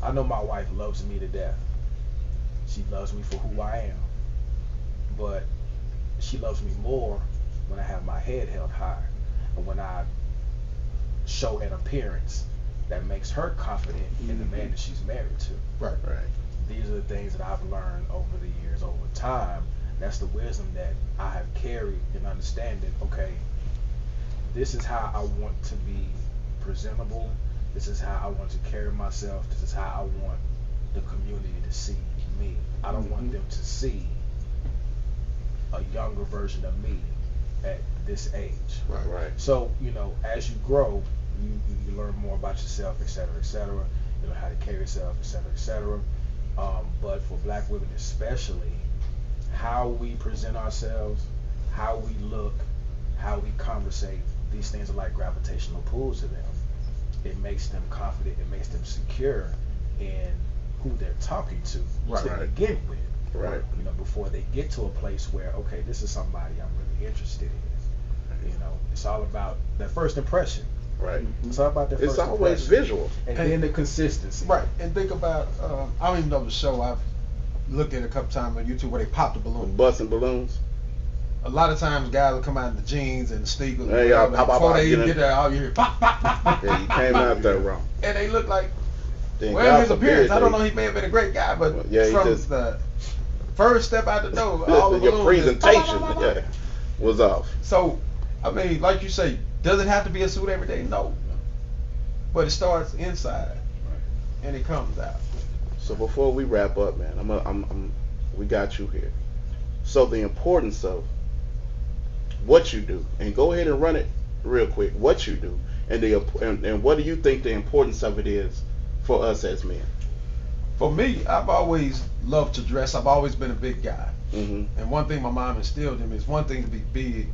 I know my wife loves me to death. She loves me for who I am, but she loves me more when I have my head held high, and when I show an appearance that makes her confident in the man that she's married to. Right. These are the things that I've learned over the years, over time. That's the wisdom that I have carried in understanding, okay, this is how I want to be presentable. This is how I want to carry myself. This is how I want the community to see me. I don't want them to see a younger version of me at this age. Right. So, you know, as you grow, you learn more about yourself, et cetera, et cetera. You know how to carry yourself, et cetera, et cetera. But for black women especially, how we present ourselves, how we look, how we conversate, these things are like gravitational pulls to them. It makes them confident, it makes them secure in who they're talking to begin with. Right. You know, before they get to a place where, okay, this is somebody I'm really interested in. You know, it's all about that first impression. Right. It's all about that first It's always impression. visual. And then the consistency. Right. And think about, I don't even know the show. I've looked at it a couple times on YouTube where they pop the balloon. Busting balloons. A lot of times guys will come out in the jeans and the sneakers. Yeah, y'all and pop, before pop, they even get get there, all you hear pop, pop, pop, pop. Yeah, you came out there wrong. And they look like, Then well, God his appearance, forbid I don't they- know, he may have been a great guy, but Well, yeah, he from just- the first step out the door, all the Your balloons just presentation pop, pop, pop, pop. was off. So, I mean, like you say, does it have to be a suit every day? No. But it starts inside, and it comes out. So before we wrap up, man, we got you here. So the importance of what you do, and go ahead and run it real quick. What you do, and what do you think the importance of it is for us as men? For me, I've always loved to dress. I've always been a big guy. Mm-hmm. And one thing my mom instilled in me is one thing to be big,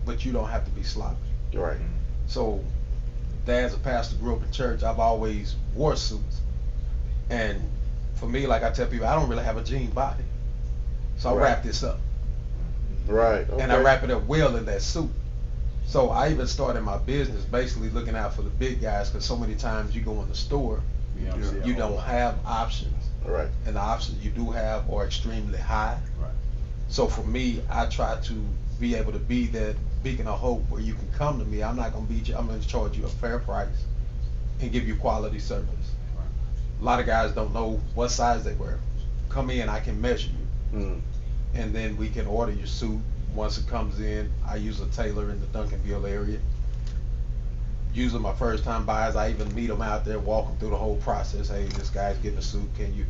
but you don't have to be sloppy. Right. So, Dad's a pastor, grew up in church. I've always wore suits. And for me, like I tell people, I don't really have a jean body. So I Right. wrap this up. Right. Okay. And I wrap it up well in that suit. So I even started my business basically looking out for the big guys, because so many times you go in the store, You know what I'm saying? you don't have options. Right. And the options you do have are extremely high. Right. So for me, I try to be able to be that beacon of hope where you can come to me. I'm not going to beat you. I'm going to charge you a fair price and give you quality service. Right. A lot of guys don't know what size they wear. Come in, I can measure you. Mm. And then we can order your suit. Once it comes in, I use a tailor in the Duncanville area. Usually my first time buyers, I even meet them out there, walk them through the whole process. Hey, this guy's getting a suit, can you?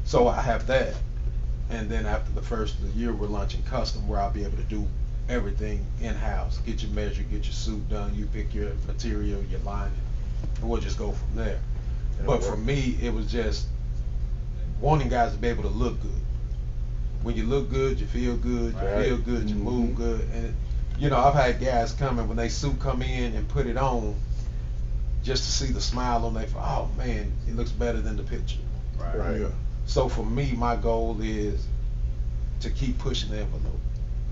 So I have that. And then after the first of the year, we're launching custom, where I'll be able to do everything in-house. Get your measure, get your suit done, you pick your material, your lining, and we'll just go from there. But for me, it was just wanting guys to be able to look good. When you look good, you feel good, you Right. feel good, you move good. And you know, I've had guys come in when they suit come in and put it on, just to see the smile on their face. Oh man, it looks better than the picture. Right. Right. Yeah. So for me, my goal is to keep pushing the envelope.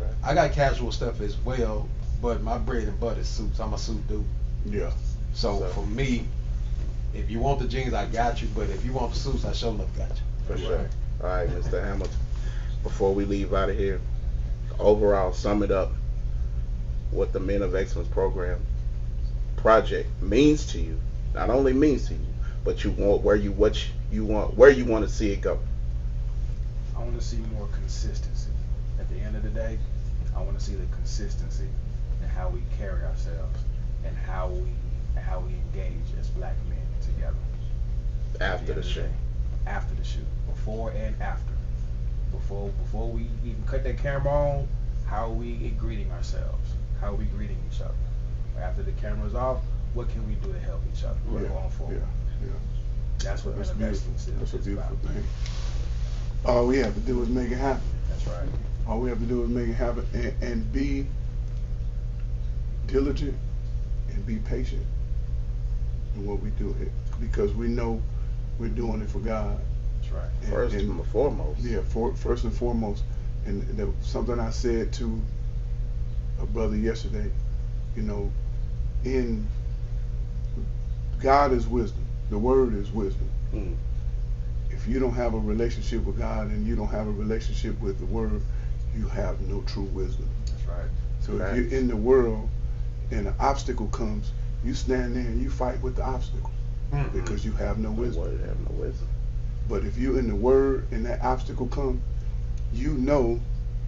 Right. I got casual stuff as well, but my bread and butter is suits. I'm a suit dude. Yeah. So for me, if you want the jeans, I got you. But if you want the suits, I sure enough got you. For sure. All right, Mr. Hamilton. Before we leave out of here, overall, sum it up. What the Men of Excellence program project means to you. Not only means to you, but you want where you want to see it go. I want to see more consistency. At the end of the day, I want to see the consistency in how we carry ourselves and how we engage as black men together. After the show. After the shoot, before and after. Before we even cut that camera on, how are we greeting ourselves? How are we greeting each other? After the camera's off, what can we do to help each other going forward? Yeah. That's what That's Men of Excellence beautiful. is. That's a It's beautiful about. thing. All we have to do is make it happen. That's right. All we have to do is make it happen and be diligent and be patient in what we do here, because we know we're doing it for God. That's right. First and foremost. Yeah, first and foremost. And something I said to a brother yesterday, you know, in God is wisdom. The word is wisdom. Mm. If you don't have a relationship with God and you don't have a relationship with the word, you have no true wisdom. That's right. So Right. if you're in the world and an obstacle comes, you stand there and you fight with the obstacle because you have no The wisdom. word have no wisdom. But if you're in the word and that obstacle comes, you know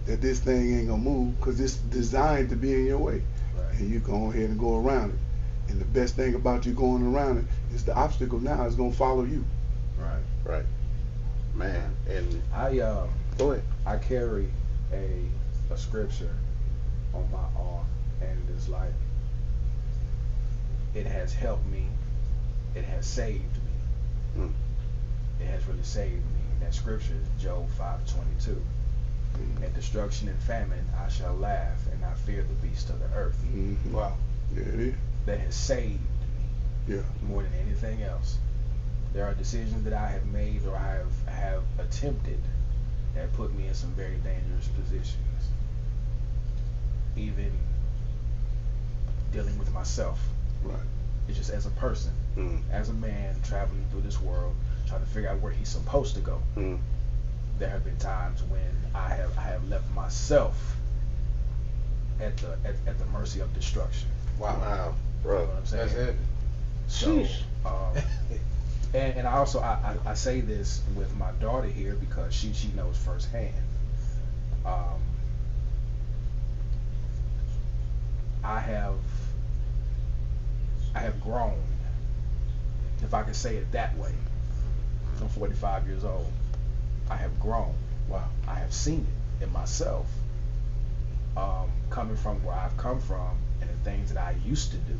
that this thing ain't gonna move because it's designed to be in your way. Right. And you go ahead and go around it. And the best thing about you going around it is the obstacle now is gonna follow you. Right. Right. Man. And go ahead. I carry a scripture on my arm, and it's like, it has helped me, it has saved me. Mm. It has really saved me. And that scripture is Job 5:22. At destruction and famine I shall laugh, and I fear the beasts of the earth. Mm-hmm. Wow. Yeah, it is. That has saved me Yeah. more than anything else. There are decisions that I have made or I have attempted that put me in some very dangerous positions. Even dealing with myself. Right. It's just as a person, as a man traveling through this world, trying to figure out where he's supposed to go. Mm. There have been times when I have left myself at the mercy of destruction. Wow. You know Bro. what I'm saying? That's heavy. So, Sheesh. and I also I say this with my daughter here because she knows firsthand. I have grown, if I can say it that way. I'm 45 years old. I have grown. Wow. I have seen it in myself, coming from where I've come from and the things that I used to do.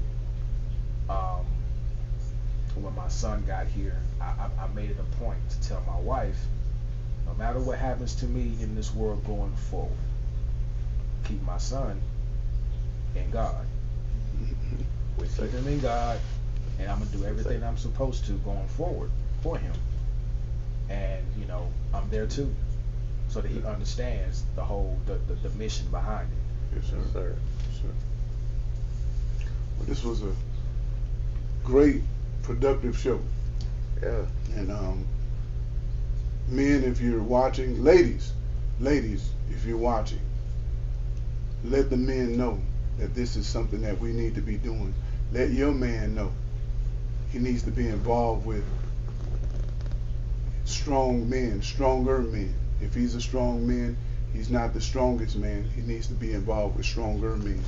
When my son got here, I made it a point to tell my wife, no matter what happens to me in this world going forward, keep my son in God. We say Keep him in God, and I'm gonna do everything I'm supposed to going forward for him. And you know, I'm there too, so that he understands the whole the mission behind it. Yes, sir. Yes, sir. Yes, sir. Well, this was a great, productive show. Yeah. And men, if you're watching, ladies, if you're watching, let the men know that this is something that we need to be doing. Let your man know he needs to be involved with strong men, stronger men. If he's a strong man, he's not the strongest man. He needs to be involved with stronger men.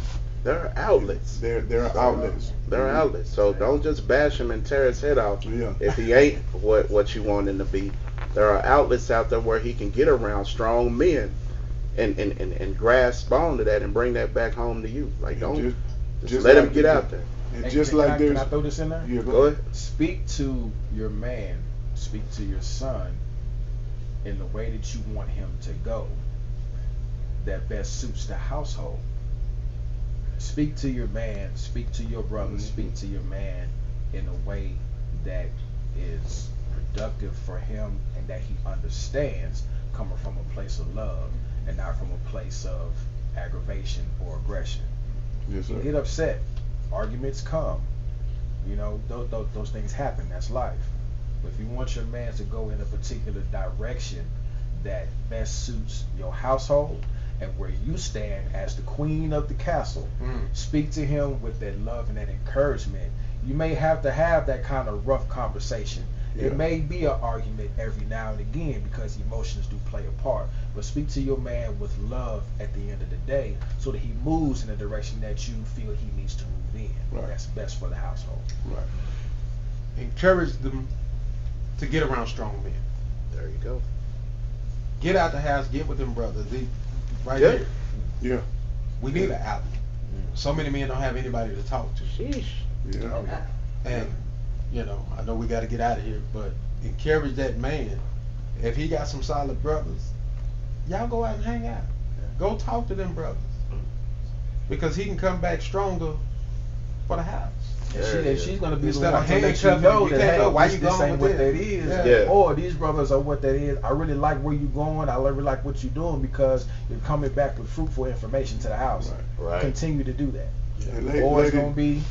There are outlets. There are outlets. There are outlets. So don't just bash him and tear his head off Yeah. if he ain't what you want him to be. There are outlets out there where he can get around strong men and grasp onto that and bring that back home to you. Like, don't just let him get out there. And Hey, just can like can I there's, throw this in there? yeah, Go ahead. Speak to your man, speak to your son in the way that you want him to go that best suits the household. Speak to your man, speak to your brother, speak to your man in a way that is productive for him and that he understands, coming from a place of love and not from a place of aggravation or aggression. yes, You sir. get upset, arguments come, you know, those things happen, that's life. But if you want your man to go in a particular direction that best suits your household and where you stand as the queen of the castle, speak to him with that love and that encouragement. You may have to have that kind of rough conversation. Yeah. It may be an argument every now and again because emotions do play a part. But speak to your man with love at the end of the day so that he moves in the direction that you feel he needs to move in. Right. That's best for the household. Right. Encourage them to get around strong men. There you go. Get out the house, get with them brothers. Right Yeah. here. Yeah. We need an outlet. So many men don't have anybody to talk to. Sheesh. Yeah. And, you know, I know we got to get out of here, but encourage that man. If he got some solid brothers, y'all go out and hang out. Go talk to them brothers. Because he can come back stronger for the house. And she's gonna be Instead the of one to let you handcuffing know you, that, can't hey, go, why this, you this going ain't with what them? that is. Yeah. Or these brothers are what that is. I really like where you going. I really like what you're doing because you're coming back with fruitful information to the house. Right. Continue to do that. And Or it's lady- gonna be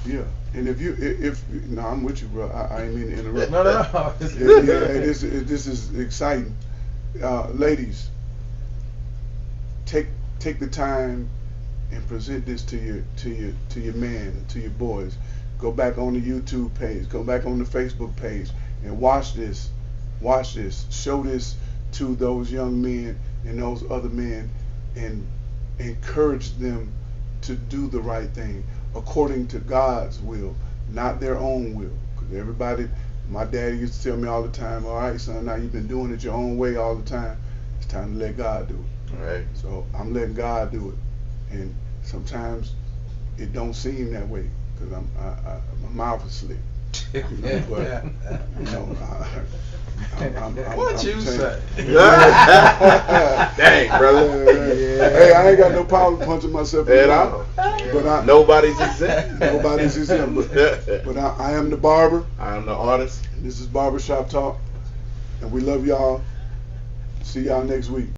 Yeah, and if no, I'm with you, bro. I ain't mean to interrupt. no. Yeah, hey, this is exciting. Ladies, take the time and present this to your man, to your boys. Go back on the YouTube page, go back on the Facebook page, and watch this. Watch this. Show this to those young men and those other men, and encourage them to do the right thing according to God's will, not their own will. Because everybody, my daddy used to tell me all the time, all right, son, now you've been doing it your own way all the time. It's time to let God do it. Right. So I'm letting God do it. And sometimes it don't seem that way because my mouth is slick. But, What you say? Dang, brother. Hey, I ain't got no problem punching myself in At the all. mouth. But Nobody's exempt. nobody's exempt. But I am the barber. I am the artist. This is Barbershop Talk. And we love y'all. See y'all next week.